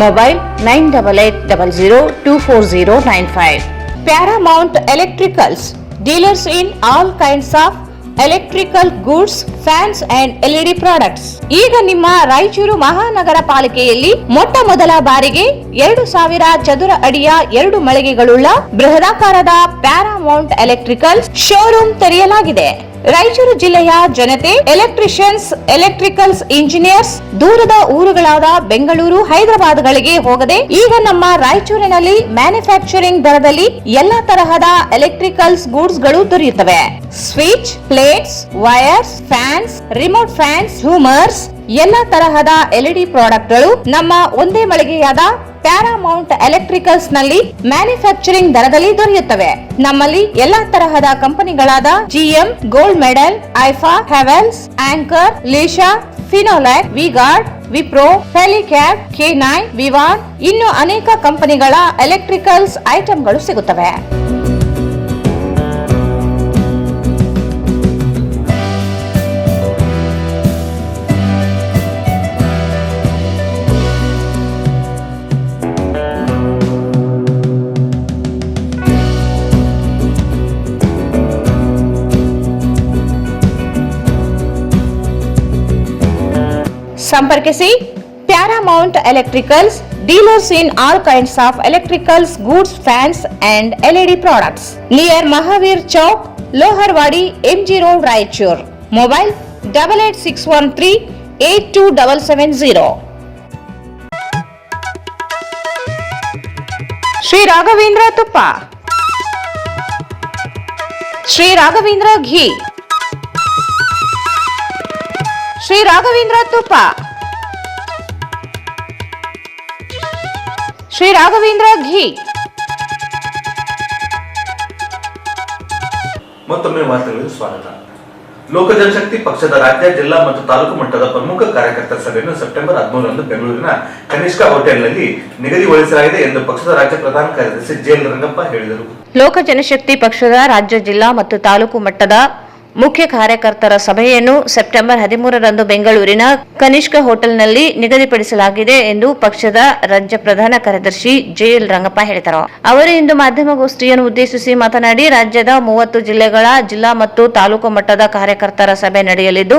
Mobile 9880024095. Paramount Electricals, dealers in all kinds of electrical goods, fans and LED products. ಈಗ ನಿಮ್ಮ ರಾಯಚೂರು ಮಹಾನಗರ ಪಾಲಿಕೆಯಲ್ಲಿ ಮೊಟ್ಟ ಮೊದಲ ಬಾರಿಗೆ 2000 ಚದುರ ಅಡಿಯ 2 ಮಳಿಗೆಗಳುಳ್ಳ ಬೃಹದಾಕಾರದ Paramount electrical showroom ತೆರೆಯಲಾಗಿದೆ. ರಾಯಚೂರು ಜಿಲ್ಲೆಯ ಜನತೆ, ಎಲೆಕ್ಟ್ರಿಷಿಯನ್ಸ್, ಎಲೆಕ್ಟ್ರಿಕಲ್ಸ್ ಇಂಜಿನಿಯರ್ಸ್ ದೂರದ ಊರುಗಳಾದ ಬೆಂಗಳೂರು, ಹೈದರಾಬಾದ್ಗಳಿಗೆ ಹೋಗದೆ ಈಗ ನಮ್ಮ ರಾಯಚೂರಿನಲ್ಲಿ ಮ್ಯಾನುಫ್ಯಾಕ್ಚರಿಂಗ್ ದರದಲ್ಲಿ ಎಲ್ಲಾ ತರಹದ ಎಲೆಕ್ಟ್ರಿಕಲ್ಸ್ ಗೂಡ್ಸ್ ಗಳು ದೊರೆಯುತ್ತವೆ. Switch, plates, wires, fans, remote fans, ಹ್ಯೂಮರ್ಸ್, ಎಲ್ಲಾ ತರಹದ ಎಲ್ಇಡಿ ಪ್ರಾಡಕ್ಟ್ಗಳು ನಮ್ಮ ಒಂದೇ ಮಳಿಗೆಯಾದ ಪ್ಯಾರಾಮೌಂಟ್ ಎಲೆಕ್ಟ್ರಿಕಲ್ಸ್ ನಲ್ಲಿ ಮ್ಯಾನುಫ್ಯಾಕ್ಚರಿಂಗ್ ದರದಲ್ಲಿ ದೊರೆಯುತ್ತವೆ. ನಮ್ಮಲ್ಲಿ ಎಲ್ಲಾ ತರಹದ ಕಂಪನಿಗಳಾದ ಜಿಎಂ, ಗೋಲ್ಡ್ ಮೆಡಲ್, ಐಫಾ, ಹೆವೆಲ್ಸ್, ಆಂಕರ್, ಲೀಶಾ, ಫಿನೋಲ್ಯಾಕ್, ವಿಗಾರ್ಡ್, ವಿಪ್ರೋ, ಹೆಲಿಕ್ಯಾಬ್, K9, ವಿವಾನ್ ಇನ್ನು ಅನೇಕ ಕಂಪನಿಗಳ ಎಲೆಕ್ಟ್ರಿಕಲ್ಸ್ ಐಟಂಗಳು ಸಿಗುತ್ತವೆ. ಸಂಪರ್ಕಿಸಿ Paramount electricals, dealers in all kinds of electricals goods, fans and LED products, near Mahavir Chowk, Loharwadi, MG road, Raichur. Mobile 8861382770. Shri Raghavendra ತುಪ್ಪ, ಶ್ರೀ ರಾಘವೇಂದ್ರ ಘೀ, ಶ್ರೀ ರಾಘವೇಂದ್ರ ತುಪ್ಪ, ಶ್ರೀ ರಾಘವೇಂದ್ರ ಘೀ. ಮತ್ತೊಮ್ಮೆ ವಾರ್ತೆಗಳಿಗೆ ಸ್ವಾಗತ. ಲೋಕ ಜನಶಕ್ತಿ ಪಕ್ಷದ ರಾಜ್ಯ, ಜಿಲ್ಲಾ ಮತ್ತು ತಾಲೂಕು ಮಟ್ಟದ ಪ್ರಮುಖ ಕಾರ್ಯಕರ್ತರ ಸಭೆಯನ್ನು ಸೆಪ್ಟೆಂಬರ್ 13ರಂದು ಬೆಂಗಳೂರಿನ ಕನಿಷ್ಕ ಹೋಟೆಲ್ನಲ್ಲಿ ನಿಗದಿಗೊಳಿಸಲಾಗಿದೆ ಎಂದು ಪಕ್ಷದ ರಾಜ್ಯ ಪ್ರಧಾನ ಕಾರ್ಯದರ್ಶಿ JL ರಂಗಪ್ಪ ಹೇಳಿದರು. ಲೋಕ ಜನಶಕ್ತಿ ಪಕ್ಷದ ರಾಜ್ಯ, ಜಿಲ್ಲಾ ಮತ್ತು ತಾಲೂಕು ಮಟ್ಟದ ಮುಖ್ಯ ಕಾರ್ಯಕರ್ತರ ಸಭೆಯನ್ನು ಸೆಪ್ಟೆಂಬರ್ 13ರಂದು ಬೆಂಗಳೂರಿನ ಕನಿಷ್ಕ ಹೋಟೆಲ್ನಲ್ಲಿ ನಿಗದಿಪಡಿಸಲಾಗಿದೆ ಎಂದು ಪಕ್ಷದ ರಾಜ್ಯ ಪ್ರಧಾನ ಕಾರ್ಯದರ್ಶಿ JL ರಂಗಪ್ಪ ಹೇಳಿದರು. ಅವರು ಇಂದು ಮಾಧ್ಯಮಗೋಷ್ಠಿಯನ್ನು ಉದ್ದೇಶಿಸಿ ಮಾತನಾಡಿ, ರಾಜ್ಯದ 30 ಜಿಲ್ಲೆಗಳ ಜಿಲ್ಲಾ ಮತ್ತು ತಾಲೂಕು ಮಟ್ಟದ ಕಾರ್ಯಕರ್ತರ ಸಭೆ ನಡೆಯಲಿದ್ದು,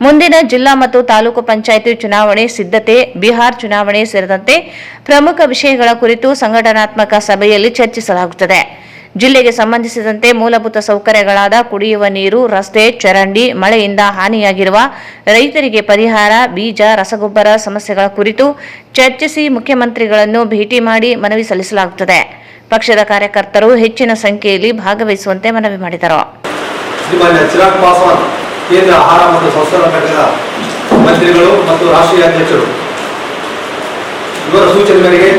ಮುಂದಿನ ಜಿಲ್ಲಾ ಮತ್ತು ತಾಲೂಕು ಪಂಚಾಯಿತಿ ಚುನಾವಣೆ ಸಿದ್ಧತೆ, ಬಿಹಾರ್ ಚುನಾವಣೆ ಸೇರಿದಂತೆ ಪ್ರಮುಖ ವಿಷಯಗಳ ಕುರಿತು ಸಂಘಟನಾತ್ಮಕ ಸಭೆಯಲ್ಲಿ ಚರ್ಚಿಸಲಾಗುತ್ತದೆ. ಜಿಲ್ಲೆಗೆ ಸಂಬಂಧಿಸಿದಂತೆ ಮೂಲಭೂತ ಸೌಕರ್ಯಗಳಾದ ಕುಡಿಯುವ ನೀರು, ರಸ್ತೆ, ಚರಂಡಿ, ಮಳೆಯಿಂದ ಹಾನಿಯಾಗಿರುವ ರೈತರಿಗೆ ಪರಿಹಾರ, ಬೀಜ, ರಸಗೊಬ್ಬರ ಸಮಸ್ಯೆಗಳ ಕುರಿತು ಚರ್ಚಿಸಿ ಮುಖ್ಯಮಂತ್ರಿಗಳನ್ನು ಭೇಟಿ ಮಾಡಿ ಮನವಿ ಸಲ್ಲಿಸಲಾಗುತ್ತದೆ. ಪಕ್ಷದ ಕಾರ್ಯಕರ್ತರು ಹೆಚ್ಚಿನ ಸಂಖ್ಯೆಯಲ್ಲಿ ಭಾಗವಹಿಸುವಂತೆ ಮನವಿ ಮಾಡಿದರು. ಚಿರಾಗ್ ಪಾಸ್ವಾನ್ ಕೇಂದ್ರ ಆಹಾರ ಮತ್ತು ಸಂಸ್ಕರಣಾ ಘಟಕದ ಮಂತ್ರಿಗಳು ಮತ್ತು ರಾಷ್ಟ್ರೀಯ ಅಧ್ಯಕ್ಷರು ಇವರ ಸೂಚನೆ ಮೇರೆಗೆ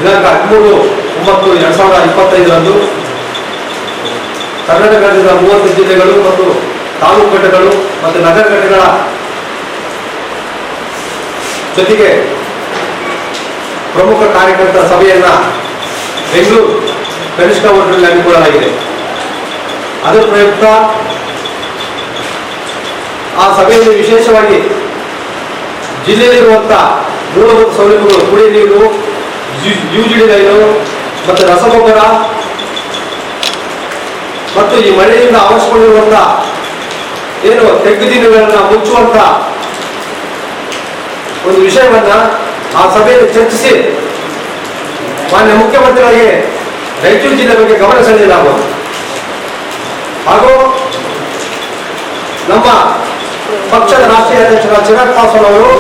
ದಿನಾಂಕ 13/9/2025ರಂದು ಕರ್ನಾಟಕ ರಾಜ್ಯದ 30 ಜಿಲ್ಲೆಗಳು ಮತ್ತು ತಾಲೂಕು ಘಟಕಗಳು ಮತ್ತು ನಗರ ಘಟಕಗಳ ಜೊತೆಗೆ ಪ್ರಮುಖ ಕಾರ್ಯಕರ್ತರ ಸಭೆಯನ್ನ ಬೆಂಗಳೂರು ಕನಿಷ್ಕ ಹೋಟೆಲ್ನಲ್ಲಿ ಹಮ್ಮಿಕೊಳ್ಳಲಾಗಿದೆ. ಅದರ ಪ್ರಯುಕ್ತ ಆ ಸಭೆಯಲ್ಲಿ ವಿಶೇಷವಾಗಿ ಜಿಲ್ಲೆಯಲ್ಲಿರುವಂತಹ ಮೂಲಭೂತ ಸೌಲಭ್ಯಗಳು, ಕುಡಿಯುವ ನೀರು, UGD ಲೈನು ಮತ್ತು ರಸಗೊಬ್ಬರ ಮತ್ತು ಈ ಮಳೆಯಿಂದ ಆವರಿಸಿಕೊಂಡಿರುವಂತಹ ಏನು ತೆಗ್ಗುದಿನಗಳನ್ನು ಮುಚ್ಚುವಂತ ಒಂದು ವಿಷಯವನ್ನ ಆ ಸಭೆಯಲ್ಲಿ ಚರ್ಚಿಸಿ ಮಾನ್ಯ ಮುಖ್ಯಮಂತ್ರಿಗಳಿಗೆ ರಾಯಚೂರು ಜಿಲ್ಲೆ ಬಗ್ಗೆ ಗಮನ ಸೆಳೆಯಲಾಗುವುದು. ಹಾಗೂ ನಮ್ಮ ಪಕ್ಷದ ರಾಷ್ಟ್ರೀಯ ಅಧ್ಯಕ್ಷರ ಚಿರಾಗ್ ಪಾಸ್ವಾನ್ ಅವರು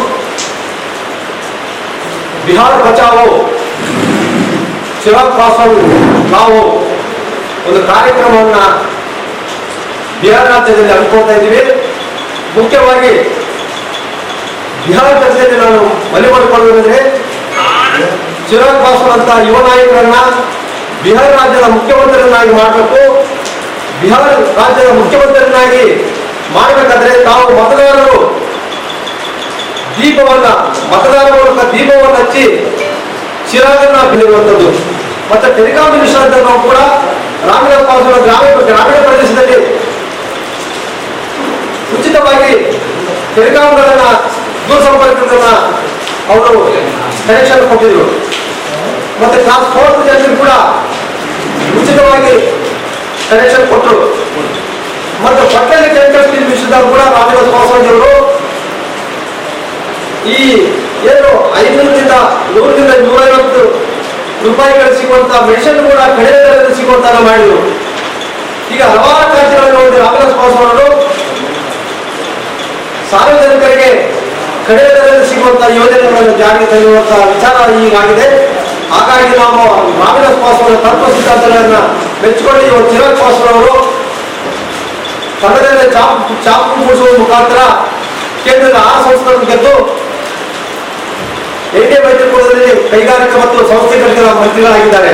ಬಿಹಾರ ಬಚಾವೋ ಚಿರಾಗ್ ಪಾಸ್ವಾನ್ ನಾವು ಒಂದು ಕಾರ್ಯಕ್ರಮವನ್ನ ಬಿಹಾರ ರಾಜ್ಯದಲ್ಲಿ ಹಮ್ಮಿಕೊಳ್ತಾ ಇದ್ದೀವಿ. ಮುಖ್ಯವಾಗಿ ಬಿಹಾರ ರಾಜ್ಯದಲ್ಲಿ ನಾನು ಮನವಿ ಮಾಡಿಕೊಳ್ಳುವುದಂದ್ರೆ, ಚಿರಾಗ್ ಪಾಸ್ವಾನ್ ಅಂತ ಯುವ ನಾಯಕರನ್ನ ಬಿಹಾರ ರಾಜ್ಯದ ಮುಖ್ಯಮಂತ್ರಿಯನ್ನಾಗಿ ಮಾಡಬೇಕು. ಬಿಹಾರ ರಾಜ್ಯದ ಮುಖ್ಯಮಂತ್ರಿಯನ್ನಾಗಿ ಮಾಡಬೇಕಾದ್ರೆ ತಾವು ಮತದಾರರ ಮೂಲಕ ದೀಪವನ್ನು ಹಚ್ಚಿ ಚಿರಾಗನ್ನ ಬೆಳೆಯುವಂಥದ್ದು. ಮತ್ತೆ ಟೆಲಿಕಾಂ ಮಿನಿಸ್ಟರ್ ಅಂತ ನಾವು ಕೂಡ ರಾಮನಾಥ್ ಪಾಸ್ವಾನ್ ಗ್ರಾಮೀಣ ಪ್ರದೇಶದಲ್ಲಿ ಉಚಿತವಾಗಿ ಟೆಲಿಕಾಂಗಳನ್ನ, ದೂರಸಂಪರ್ಕಗಳನ್ನ ಅವರು ಕನೆಕ್ಷನ್ ಕೊಟ್ಟಿದ್ರು. ಮತ್ತೆ ಕ್ಲಾಸ್ 4 ಜನರಿಗೆ ಕೂಡ ಉಚಿತವಾಗಿ ಕನೆಕ್ಷನ್ ಕೊಟ್ಟರು. ಮತ್ತು ಪಟ್ಟಣ ಕೆಮಿಕಲ್ ಸ್ಟೀಲ್ ಮಿಶ್ರದವರು ಕೂಡ ರಾಮದಾಸ್ ಪಾಸ್ವಾನ್ ಅವರು ಈ ಏನು 500ರಿಂದ 100ರಿಂದ 150 ರೂಪಾಯಿಗಳು ಸಿಗುವಂತ ಮೆಡಿಸಿನ್ ಕೂಡ ಕಡಿಮೆ ದರದಲ್ಲಿ ಸಿಗುವಂತ ಮಾಡಿದ್ರು. ಈಗ ಹಲವಾರು ಕಾರ್ಯಗಳನ್ನು ನೋಡಿ ರಾಮದಾಸ್ ಪಾಸ್ವಾನ್ ಅವರು ಸಾರ್ವಜನಿಕರಿಗೆ ಕಡಿಮೆ ದರದಲ್ಲಿ ಸಿಗುವಂತಹ ಯೋಜನೆಗಳನ್ನು ಜಾರಿಗೆ ತರುವಂತಹ ವಿಚಾರ ಈಗಾಗಿದೆ. ಹಾಗಾಗಿ ನಾವು ರಾಮದಾಸ್ ಪಾಸ್ವಾನ್ ತತ್ವ ಸಿದ್ಧಾಂತಗಳನ್ನು ಮೆಚ್ಚಿಕೊಂಡು ಇವತ್ತು ಚಿರಾಗ್ ಪಾಸ್ವಾನ್ ಅವರು ಕನ್ನಡದಲ್ಲಿ ಚಾಪು ಮೂಡಿಸುವ ಮುಖಾಂತರ ಕೇಂದ್ರದ 6 ಸಂಸ್ಥೆಗಳನ್ನು ಗೆದ್ದು ಎನ್ಡಿಎ ಮೈತ್ರಿಕೂಟದಲ್ಲಿ ಕೈಗಾರಿಕಾ ಮತ್ತು ಸಂಸ್ಥೆಗಳ ಮಂತ್ರಿಗಳಾಗಿದ್ದಾರೆ.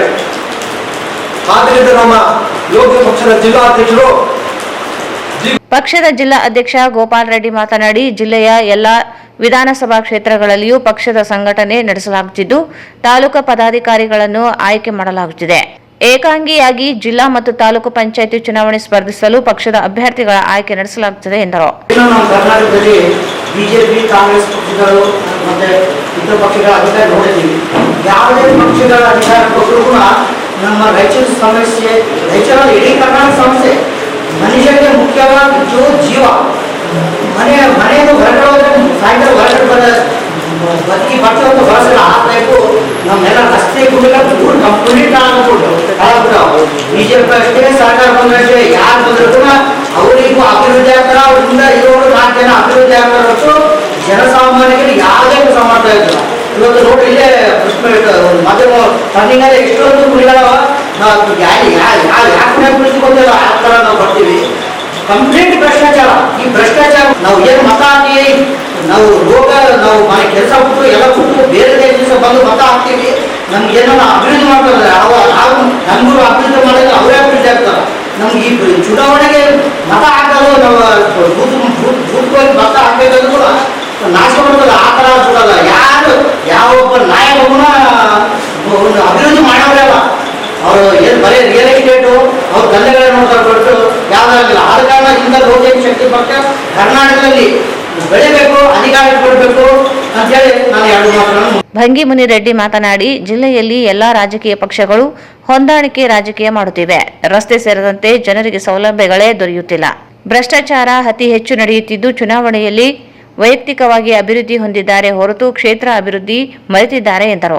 ಆದ್ದರಿಂದ ನಮ್ಮ ಯೋಗಿ ಪಕ್ಷದ ಜಿಲ್ಲಾಧ್ಯಕ್ಷರು ಪಕ್ಷದ ಜಿಲ್ಲಾ ಅಧ್ಯಕ್ಷ ಗೋಪಾಲ್ ರೆಡ್ಡಿ ಮಾತನಾಡಿ, ಜಿಲ್ಲೆಯ ಎಲ್ಲ ವಿಧಾನಸಭಾ ಕ್ಷೇತ್ರಗಳಲ್ಲಿಯೂ ಪಕ್ಷದ ಸಂಘಟನೆ ನಡೆಸಲಾಗುತ್ತಿದ್ದು ತಾಲೂಕು ಪದಾಧಿಕಾರಿಗಳನ್ನು ಆಯ್ಕೆ ಮಾಡಲಾಗುತ್ತಿದೆ. ಏಕಾಂಗಿಯಾಗಿ ಜಿಲ್ಲಾ ಮತ್ತು ತಾಲೂಕು ಪಂಚಾಯಿತಿ ಚುನಾವಣೆ ಸ್ಪರ್ಧಿಸಲು ಪಕ್ಷದ ಅಭ್ಯರ್ಥಿಗಳ ಆಯ್ಕೆ ನಡೆಸಲಾಗುತ್ತದೆ ಎಂದರು. ಕರ್ನಾಟಕದಲ್ಲಿ ಬಿಜೆಪಿ, ಕಾಂಗ್ರೆಸ್ ಪಕ್ಷಗಳು ಮತ್ತೆ ಇತರ ಪಕ್ಷಗಳ ಅಧಿಕಾರ ನೋಡಿದ್ದೀವಿ. ಯಾವುದೇ ಪಕ್ಷಗಳ ಅಧಿಕಾರ ಕೊಟ್ಟರು ಕೂಡ ನಮ್ಮ ರಾಯಚೂರು ಸಮಸ್ಯೆ, ರಾಯಚೂರಲ್ಲಿ ಇಡೀ ಕರ್ನಾಟಕ ಸಮಸ್ಯೆ, ಮನುಷ್ಯನಿಗೆ ಮುಖ್ಯವಾಗಿ ಜೀವ. ಮನೆಯನ್ನು ಹೊರಗಡೆ ಹೋದ್ರೆ ಸಾಯಂಕಾಲ ಹೊರಗಡೆ ಬದುಕಿ ಬರ್ತವಂತ ಬಳಸಲ್ಲ. ಆ ಟೈಪು ನಮ್ಮೆಲ್ಲ ರಸ್ತೆ ಗುಡಿಗಳ ಕಂಪ್ಲೀಟ್ ಆಗ್ಬಿಟ್ಟು ಬಿಜೆಪಿ ಅಷ್ಟೇ, ಸರ್ಕಾರ ಬಂದಷ್ಟೇ, ಯಾರು ಬಂದ್ರು ಕೂಡ ಅವರಿಗೂ ಅಭಿವೃದ್ಧಿ ಆಗ್ತಾರ, ಅವರಿಂದ ಇರೋರು 4 ಜನ ಅಭಿವೃದ್ಧಿ ಆಗ್ತಾರ ಹೊರತು ಜನಸಾಮಾನ್ಯರಿಗೆ ಯಾವುದೇ ಕೆಲಸ ಮಾಡ್ತಾ ಇದ್ರು. ಇವತ್ತು ನೋಡಿ ಇಲ್ಲೇ ಒಂದು ಮಾಧ್ಯಮ ಟರ್ನಿಂಗಲ್ಲಿ ಎಷ್ಟೊಂದು ಗುಡಿಗಳವ, ಯಾಕೆ ಕುಳಿತುಕೊಂಡಿಲ್ಲ ಆ ಥರ ನಾವು ಬರ್ತೀವಿ. ಕಂಪ್ಲೀಟ್ ಭ್ರಷ್ಟಾಚಾರ. ಈ ಭ್ರಷ್ಟಾಚಾರ ನಾವು ಏನು ಮತ ಹಾಕಿ ನಾವು ನಾವು ಮನೆ ಕೆಲಸ ಬಿಟ್ಟು ಎಲ್ಲ ಬಿಟ್ಟು ಬೇರೆ ದೇಶ ಬಂದು ಮತ ಹಾಕ್ತೀವಿ, ನಮ್ಗೆ ಏನೋ ಅಭಿವೃದ್ಧಿ ಮಾಡ್ತಾರೆ. ನಾವು ನಮ್ಗೂ ಅಭಿವೃದ್ಧಿ ಮಾಡಿದ್ರೆ ಅವರೇ ಅಭಿವೃದ್ಧಿ ಆಗ್ತಾರೆ. ನಮ್ಗೆ ಈ ಚುನಾವಣೆಗೆ ಮತ ಹಾಕೋದು ನಾವು ಬೂತ್ವಾಗಿ ಮತ ಹಾಕಬೇಕಾದ್ರೂ ಕೂಡ ನಾಶ ಮಾಡ್ತದೆ. ಆ ಥರ ಬಿಡಲ್ಲ. ಯಾವೊಬ್ಬ ನಾಯಕನ ಒಂದು ಅಭಿವೃದ್ಧಿ ಮಾಡೋರೇ ಅಲ್ಲ. ಅವರು ಏನು ಬರೀ ರಿಯಲ್ ಎಸ್ಟೇಟು ಅವ್ರ ದಂಧೆಗಳನ್ನ ನೋಡ್ತಾರೆ ಬಿಟ್ಟು ಯಾವುದಾಗಲಿಲ್ಲ. ಆದ ಕಾರಣ ಇಂಥ ಬಹುತೇಕ ಶಕ್ತಿ ಪಕ್ಷ ಕರ್ನಾಟಕದಲ್ಲಿ ಬೆಳಿಬೇಕು, ಅಧಿಕಾರ ಕೊಡಬೇಕು ಅಂತ ಹೇಳಿ ನಾನು 2 ಮಾತುಗಳನ್ನು. ಭಂಗಿ ಮುನಿರೆಡ್ಡಿ ಮಾತನಾಡಿ, ಜಿಲ್ಲೆಯಲ್ಲಿ ಎಲ್ಲಾ ರಾಜಕೀಯ ಪಕ್ಷಗಳು ಹೊಂದಾಣಿಕೆ ರಾಜಕೀಯ ಮಾಡುತ್ತಿವೆ. ರಸ್ತೆ ಸೇರಿದಂತೆ ಜನರಿಗೆ ಸೌಲಭ್ಯಗಳೇ ದೊರೆಯುತ್ತಿಲ್ಲ. ಭ್ರಷ್ಟಾಚಾರ ಅತಿ ಹೆಚ್ಚು ನಡೆಯುತ್ತಿದ್ದು ಚುನಾವಣೆಯಲ್ಲಿ ವೈಯಕ್ತಿಕವಾಗಿ ಅಭಿವೃದ್ಧಿ ಹೊಂದಿದ್ದಾರೆ ಹೊರತು ಕ್ಷೇತ್ರ ಅಭಿವೃದ್ಧಿ ಮರೆತಿದ್ದಾರೆ ಎಂದರು.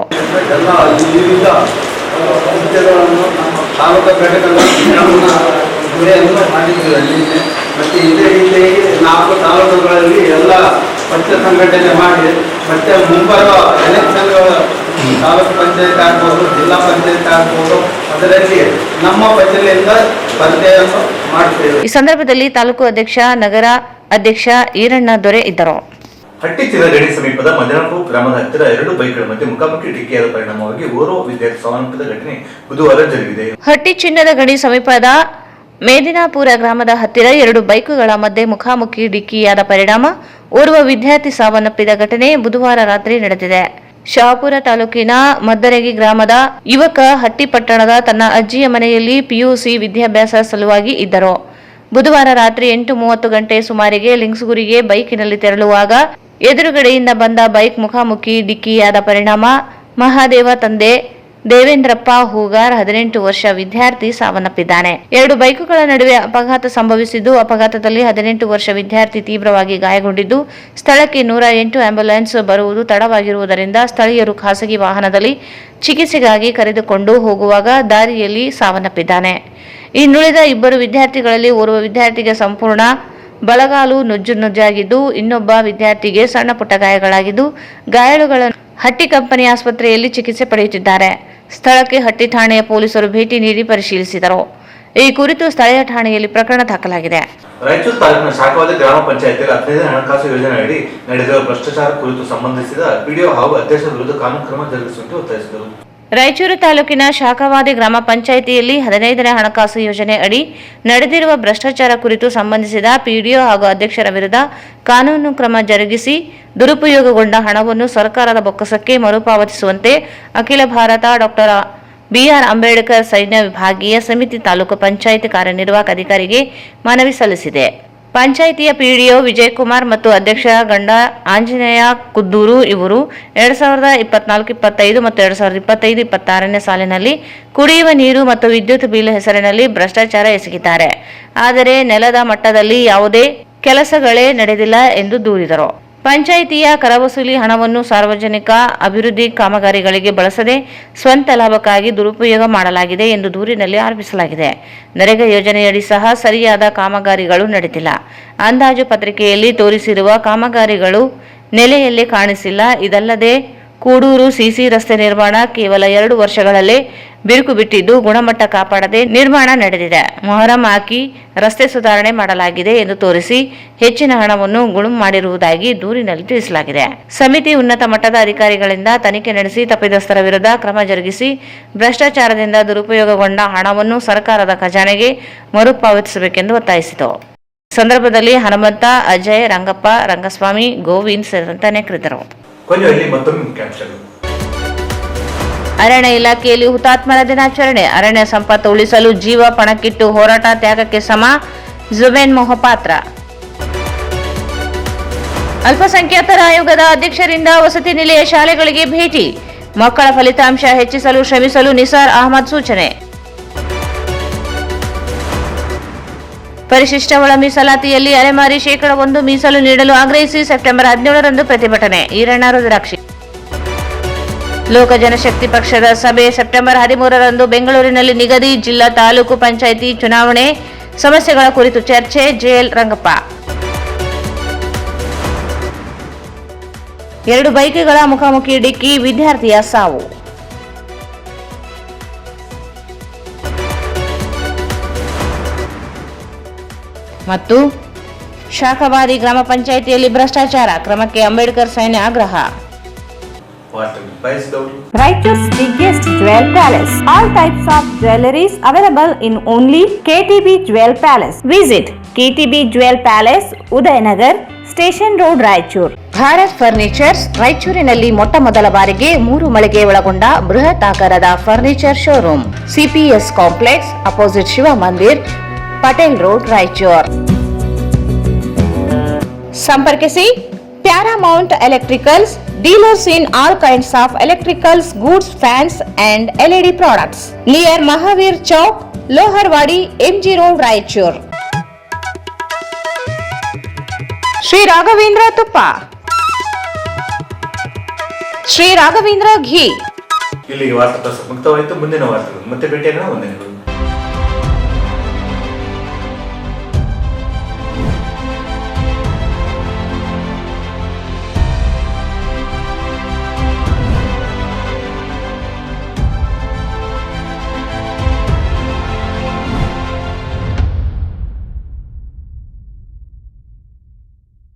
ತಾಲೂಕು ಘಟಕದ ಗುರಿಯನ್ನು ಮಾಡಿದ್ದೀವಿ ಅಲ್ಲಿಂದ. ಮತ್ತು ಇದೇ ರೀತಿಯಾಗಿ 4 ತಾಲೂಕುಗಳಲ್ಲಿ ಎಲ್ಲ ಪಕ್ಷ ಸಂಘಟನೆ ಮಾಡಿ ಮತ್ತೆ ಮುಂಬರುವ ಎಲೆಕ್ಷನ್ಗಳು ತಾಲೂಕು ಪಂಚಾಯತ್ ಆಗ್ಬೋದು, ಜಿಲ್ಲಾ ಪಂಚಾಯತ್ ಆಗ್ಬೋದು, ಅದರಲ್ಲಿ ನಮ್ಮ ಪಕ್ಷದಿಂದ ಸ್ಪರ್ಧೆಯನ್ನು ಮಾಡ್ತೇವೆ. ಈ ಸಂದರ್ಭದಲ್ಲಿ ತಾಲೂಕು ಅಧ್ಯಕ್ಷ, ನಗರ ಅಧ್ಯಕ್ಷ ಈರಣ್ಣ ದೊರೆ ಇದ್ದರು. ಹಟ್ಟಿ ಚಿನ್ನಗಣಿ ಸಮೀಪದ ಮದನಪುರ ಗ್ರಾಮದ ಹತ್ತಿರ 2 ಬೈಕ್ಗಳ ಮಧ್ಯೆ ಮುಖಾಮುಖಿ ಡಿಕ್ಕಿಯಾದ ಪರಿಣಾಮವಾಗಿ ಓರ್ವ ವಿದ್ಯಾರ್ಥಿ ಸಾವನ್ನಪ್ಪಿದ ಘಟನೆ ಬುಧವಾರ ಜರುಗಿದೆ. ಹಟ್ಟಿ ಚಿನ್ನದ ಗಣಿ ಸಮೀಪದ ಮೇದಿನಾಪುರ ಗ್ರಾಮದ ಹತ್ತಿರ 2 ಬೈಕುಗಳ ಮಧ್ಯೆ ಮುಖಾಮುಖಿ ಡಿಕ್ಕಿಯಾದ ಪರಿಣಾಮ ಓರ್ವ ವಿದ್ಯಾರ್ಥಿ ಸಾವನ್ನಪ್ಪಿದ ಘಟನೆ ಬುಧವಾರ ರಾತ್ರಿ ನಡೆದಿದೆ. ಶಹಾಪುರ ತಾಲೂಕಿನ ಮದ್ದರಗಿ ಗ್ರಾಮದ ಯುವಕ ಹಟ್ಟಿ ಪಟ್ಟಣದ ತನ್ನ ಅಜ್ಜಿಯ ಮನೆಯಲ್ಲಿ ಪಿಯುಸಿ ವಿದ್ಯಾಭ್ಯಾಸ ಸಲುವಾಗಿ ಇದ್ದರು. ಬುಧವಾರ ರಾತ್ರಿ 8:30 ಗಂಟೆ ಸುಮಾರಿಗೆ ಲಿಂಗ್ಸುಗುರಿಗೆ ಬೈಕಿನಲ್ಲಿ ತೆರಳುವಾಗ ಎದುರುಗಡೆಯಿಂದ ಬಂದ ಬೈಕ್ ಮುಖಾಮುಖಿ ಡಿಕ್ಕಿಯಾದ ಪರಿಣಾಮ ಮಹಾದೇವ ತಂದೆ ದೇವೇಂದ್ರಪ್ಪ ಹೂಗಾರ್ 18 ವರ್ಷ ವಿದ್ಯಾರ್ಥಿ ಸಾವನ್ನಪ್ಪಿದ್ದಾನೆ. 2 ಬೈಕುಗಳ ನಡುವೆ ಅಪಘಾತ ಸಂಭವಿಸಿದ್ದು, ಅಪಘಾತದಲ್ಲಿ 18 ವರ್ಷ ವಿದ್ಯಾರ್ಥಿ ತೀವ್ರವಾಗಿ ಗಾಯಗೊಂಡಿದ್ದು, ಸ್ಥಳಕ್ಕೆ 108 ಆಂಬ್ಯುಲೆನ್ಸ್ ಬರುವುದು ತಡವಾಗಿರುವುದರಿಂದ ಸ್ಥಳೀಯರು ಖಾಸಗಿ ವಾಹನದಲ್ಲಿ ಚಿಕಿತ್ಸೆಗಾಗಿ ಕರೆದುಕೊಂಡು ಹೋಗುವಾಗ ದಾರಿಯಲ್ಲಿ ಸಾವನ್ನಪ್ಪಿದ್ದಾನೆ. ಇನ್ನುಳಿದ 2 ವಿದ್ಯಾರ್ಥಿಗಳಲ್ಲಿ ಓರ್ವ ವಿದ್ಯಾರ್ಥಿಗೆ ಸಂಪೂರ್ಣ ಬಳಗಾಲು ನುಜ್ಜಾಗಿದ್ದು, ಇನ್ನೊಬ್ಬ ವಿದ್ಯಾರ್ಥಿಗೆ ಸಣ್ಣ ಪುಟ್ಟ ಗಾಯಗಳಾಗಿದ್ದು, ಗಾಯಾಳುಗಳನ್ನು ಹಟ್ಟಿ ಕಂಪನಿ ಆಸ್ಪತ್ರೆಯಲ್ಲಿ ಚಿಕಿತ್ಸೆ ಪಡೆಯುತ್ತಿದ್ದಾರೆ. ಸ್ಥಳಕ್ಕೆ ಹಟ್ಟಿ ಠಾಣೆಯ ಪೊಲೀಸರು ಭೇಟಿ ನೀಡಿ ಪರಿಶೀಲಿಸಿದರು. ಈ ಕುರಿತು ಸ್ಥಳೀಯ ಠಾಣೆಯಲ್ಲಿ ಪ್ರಕರಣ ದಾಖಲಾಗಿದೆ. ರಾಯಚೂರು ತಾಲೂಕಿನ ಶಾಖವಾದ ಗ್ರಾಮ ಪಂಚಾಯತಿಯಲ್ಲಿ 15ನೇ ಹಣಕಾಸು ಯೋಜನೆಯಡಿ ನಡೆದಿರುವ ಭ್ರಷ್ಟಾಚಾರ ಕುರಿತು ಸಂಬಂಧಿಸಿದ ಪಿಡಿಒ ಹಾಗೂ ಅಧ್ಯಕ್ಷರ ವಿರುದ್ಧ ಕಾನೂನು ಕ್ರಮ ಜರುಗಿಸುವಂತೆ ಒತ್ತಾಯಿಸಿದರು. ರಾಯಚೂರು ತಾಲೂಕಿನ ಶಾಖವಾದಿ ಗ್ರಾಮ ಪಂಚಾಯಿತಿಯಲ್ಲಿ 15ನೇ ಹಣಕಾಸು ಯೋಜನೆ ಅಡಿ ನಡೆದಿರುವ ಭ್ರಷ್ಟಾಚಾರ ಕುರಿತು ಸಂಬಂಧಿಸಿದ ಪಿಡಿಒ ಹಾಗೂ ಅಧ್ಯಕ್ಷರ ವಿರುದ್ಧ ಕಾನೂನು ಕ್ರಮ ಜರುಗಿಸಿ ದುರುಪಯೋಗಗೊಂಡ ಹಣವನ್ನು ಸರ್ಕಾರದ ಬೊಕ್ಕಸಕ್ಕೆ ಮರುಪಾವತಿಸುವಂತೆ ಅಖಿಲ ಭಾರತ ಡಾಕ್ಟರ್ ಬಿಆರ್ ಅಂಬೇಡ್ಕರ್ ಸೈನ್ಯ ವಿಭಾಗೀಯ ಸಮಿತಿ ತಾಲೂಕು ಪಂಚಾಯಿತಿ ಕಾರ್ಯನಿರ್ವಾಹಕ ಅಧಿಕಾರಿಗೆ ಮನವಿ ಸಲ್ಲಿಸಿದೆ. ಪಂಚಾಯಿತಿಯ ಪಿಡಿಒ ವಿಜಯಕುಮಾರ್ ಮತ್ತು ಅಧ್ಯಕ್ಷ ಗಂಡ ಆಂಜನೇಯ ಕುದ್ದೂರು ಇವರು 2024-25 ಮತ್ತು 2025-26ನೇ ಸಾಲಿನಲ್ಲಿ ಕುಡಿಯುವ ನೀರು ಮತ್ತು ವಿದ್ಯುತ್ ಬಿಲ್ ಹೆಸರಿನಲ್ಲಿ ಭ್ರಷ್ಟಾಚಾರ ಎಸಗಿದ್ದಾರೆ. ಆದರೆ ನೆಲದ ಮಟ್ಟದಲ್ಲಿ ಯಾವುದೇ ಕೆಲಸಗಳೇ ನಡೆದಿಲ್ಲ ಎಂದು ದೂರಿದರು. ಪಂಚಾಯಿತಿಯ ಕರವಸೂಲಿ ಹಣವನ್ನು ಸಾರ್ವಜನಿಕ ಅಭಿವೃದ್ಧಿ ಕಾಮಗಾರಿಗಳಿಗೆ ಬಳಸದೆ ಸ್ವಂತ ಲಾಭಕ್ಕಾಗಿ ದುರುಪಯೋಗ ಮಾಡಲಾಗಿದೆ ಎಂದು ದೂರಿನಲ್ಲಿ ಆರೋಪಿಸಲಾಗಿದೆ. ನರೇಗಾ ಯೋಜನೆಯಡಿ ಸಹ ಸರಿಯಾದ ಕಾಮಗಾರಿಗಳು ನಡೆದಿಲ್ಲ. ಅಂದಾಜು ಪತ್ರಿಕೆಯಲ್ಲಿ ತೋರಿಸಿರುವ ಕಾಮಗಾರಿಗಳು ನೆಲೆಯಲ್ಲಿ ಕಾಣಿಸಿಲ್ಲ. ಇದಲ್ಲದೆ ಕೂಡೂರು ಸಿಸಿ ರಸ್ತೆ ನಿರ್ಮಾಣ ಕೇವಲ 2 ವರ್ಷಗಳಲ್ಲೇ ಬಿರುಕು ಬಿಟ್ಟಿದ್ದು ಗುಣಮಟ್ಟ ಕಾಪಾಡದೆ ನಿರ್ಮಾಣ ನಡೆದಿದೆ. ಮೊಹರಂ ಹಾಕಿ ರಸ್ತೆ ಸುಧಾರಣೆ ಮಾಡಲಾಗಿದೆ ಎಂದು ತೋರಿಸಿ ಹೆಚ್ಚಿನ ಹಣವನ್ನು ಗುಳುಂ ಮಾಡಿರುವುದಾಗಿ ದೂರಿನಲ್ಲಿ ತಿಳಿಸಲಾಗಿದೆ. ಸಮಿತಿ ಉನ್ನತ ಮಟ್ಟದ ಅಧಿಕಾರಿಗಳಿಂದ ತನಿಖೆ ನಡೆಸಿ ತಪ್ಪಿತಸ್ಥರ ವಿರುದ್ಧ ಕ್ರಮ ಜರುಗಿಸಿ ಭ್ರಷ್ಟಾಚಾರದಿಂದ ದುರುಪಯೋಗಗೊಂಡ ಹಣವನ್ನು ಸರ್ಕಾರದ ಖಜಾನೆಗೆ ಮರುಪಾವತಿಸಬೇಕೆಂದು ಒತ್ತಾಯಿಸಿತು. ಸಂದರ್ಭದಲ್ಲಿ ಹನುಮಂತ, ಅಜಯ್, ರಂಗಪ್ಪ, ರಂಗಸ್ವಾಮಿ, ಗೋವಿಂದ್ ಸೇರಿದಂತೆ ಅನೇಕರಿದ್ದರು. ಕೊನೆಯಲ್ಲಿ ಮತ್ತೊಮ್ಮೆ ಮುಖ್ಯಾಂಶಗಳು. ಅರಣ್ಯ ಇಲಾಖೆಯಲ್ಲಿ ಹುತಾತ್ಮರ ದಿನಾಚರಣೆ. ಅರಣ್ಯ ಸಂಪತ್ತು ಉಳಿಸಲು ಜೀವ ಪಣಕ್ಕಿಟ್ಟು ಹೋರಾಟ ತ್ಯಾಗಕ್ಕೆ ಸಮ. ಜುಬೇನ್ ಮೊಹಪಾತ್ರ. ಅಲ್ಪಸಂಖ್ಯಾತರ ಆಯೋಗದ ಅಧ್ಯಕ್ಷರಿಂದ ವಸತಿ ನಿಲಯ ಶಾಲೆಗಳಿಗೆ ಭೇಟಿ. ಮಕ್ಕಳ ಫಲಿತಾಂಶ ಹೆಚ್ಚಿಸಲು ಶ್ರಮಿಸಲು ನಿಸಾರ್ ಅಹಮದ್ ಸೂಚನೆ. ಪರಿಶಿಷ್ಟ ಒಳ ಮೀಸಲಾತಿಯಲ್ಲಿ ಅಲೆಮಾರಿ 1% ಮೀಸಲು ನೀಡಲು ಆಗ್ರಹಿಸಿ ಸೆಪ್ಟೆಂಬರ್ 17ರಂದು ಪ್ರತಿಭಟನೆ. ಈರಣ್ಣ ರುದ್ರಾಕ್ಷಿ. ಲೋಕ ಜನಶಕ್ತಿ ಪಕ್ಷದ ಸಭೆ ಸೆಪ್ಟೆಂಬರ್ 13ರಂದು ಬೆಂಗಳೂರಿನಲ್ಲಿ ನಿಗದಿ. ಜಿಲ್ಲಾ ತಾಲೂಕು ಪಂಚಾಯಿತಿ ಚುನಾವಣೆ ಸಮಸ್ಯೆಗಳ ಕುರಿತು ಚರ್ಚೆ. ಜೆಎಲ್ ರಂಗಪ್ಪ. 2 ಬೈಕ್ಗಳ ಮುಖಾಮುಖಿ ಡಿಕ್ಕಿ, ವಿದ್ಯಾರ್ಥಿಯ ಸಾವು. ಮತ್ತು ಶಾಖವಾದಿ ಗ್ರಾಮ ಪಂಚಾಯಿತಿಯಲ್ಲಿ ಭ್ರಷ್ಟಾಚಾರ ಕ್ರಮಕ್ಕೆ ಅಂಬೇಡ್ಕರ್ ಸೈನ್ಯ ಆಗ್ರಹ. Raichur's biggest jewel palace. All types of jewelries available in only KTB Jewel Palace. Visit KTB Jewel Palace, Udayanagar, Station Road, Raichur. Bharat furnitures ರಾಯಚೂರಿನಲ್ಲಿ ಮೊಟ್ಟ ಮೊದಲ ಬಾರಿಗೆ 3 ಮಳಿಗೆ ಒಳಗೊಂಡ ಬೃಹತ್ ಆಕಾರದ furniture showroom. CPS complex opposite Shiva Mandir, Patel road, Raichur. ಸಂಪರ್ಕಿಸಿ Paramount electricals, dealers in all kinds of electricals goods, fans and LED products. Near Mahavir Chowk, Loharwadi, MG road, Raichur. Shri Raghavendra ತುಪ್ಪ, ಶ್ರೀ ರಾಘವೇಂದ್ರ ಘೀ. ಇಲ್ಲಿಗೆ ವಾರ್ತಾ ಪ್ರಸಾರ ಮುಕ್ತವಾಯಿತು. ಮುಂದಿನ ವಾರ್ತೆಗಳು ಮತ್ತೆ ಭೇಟಿಯಾಗೋಣ. ವಂದನೆಗಳು.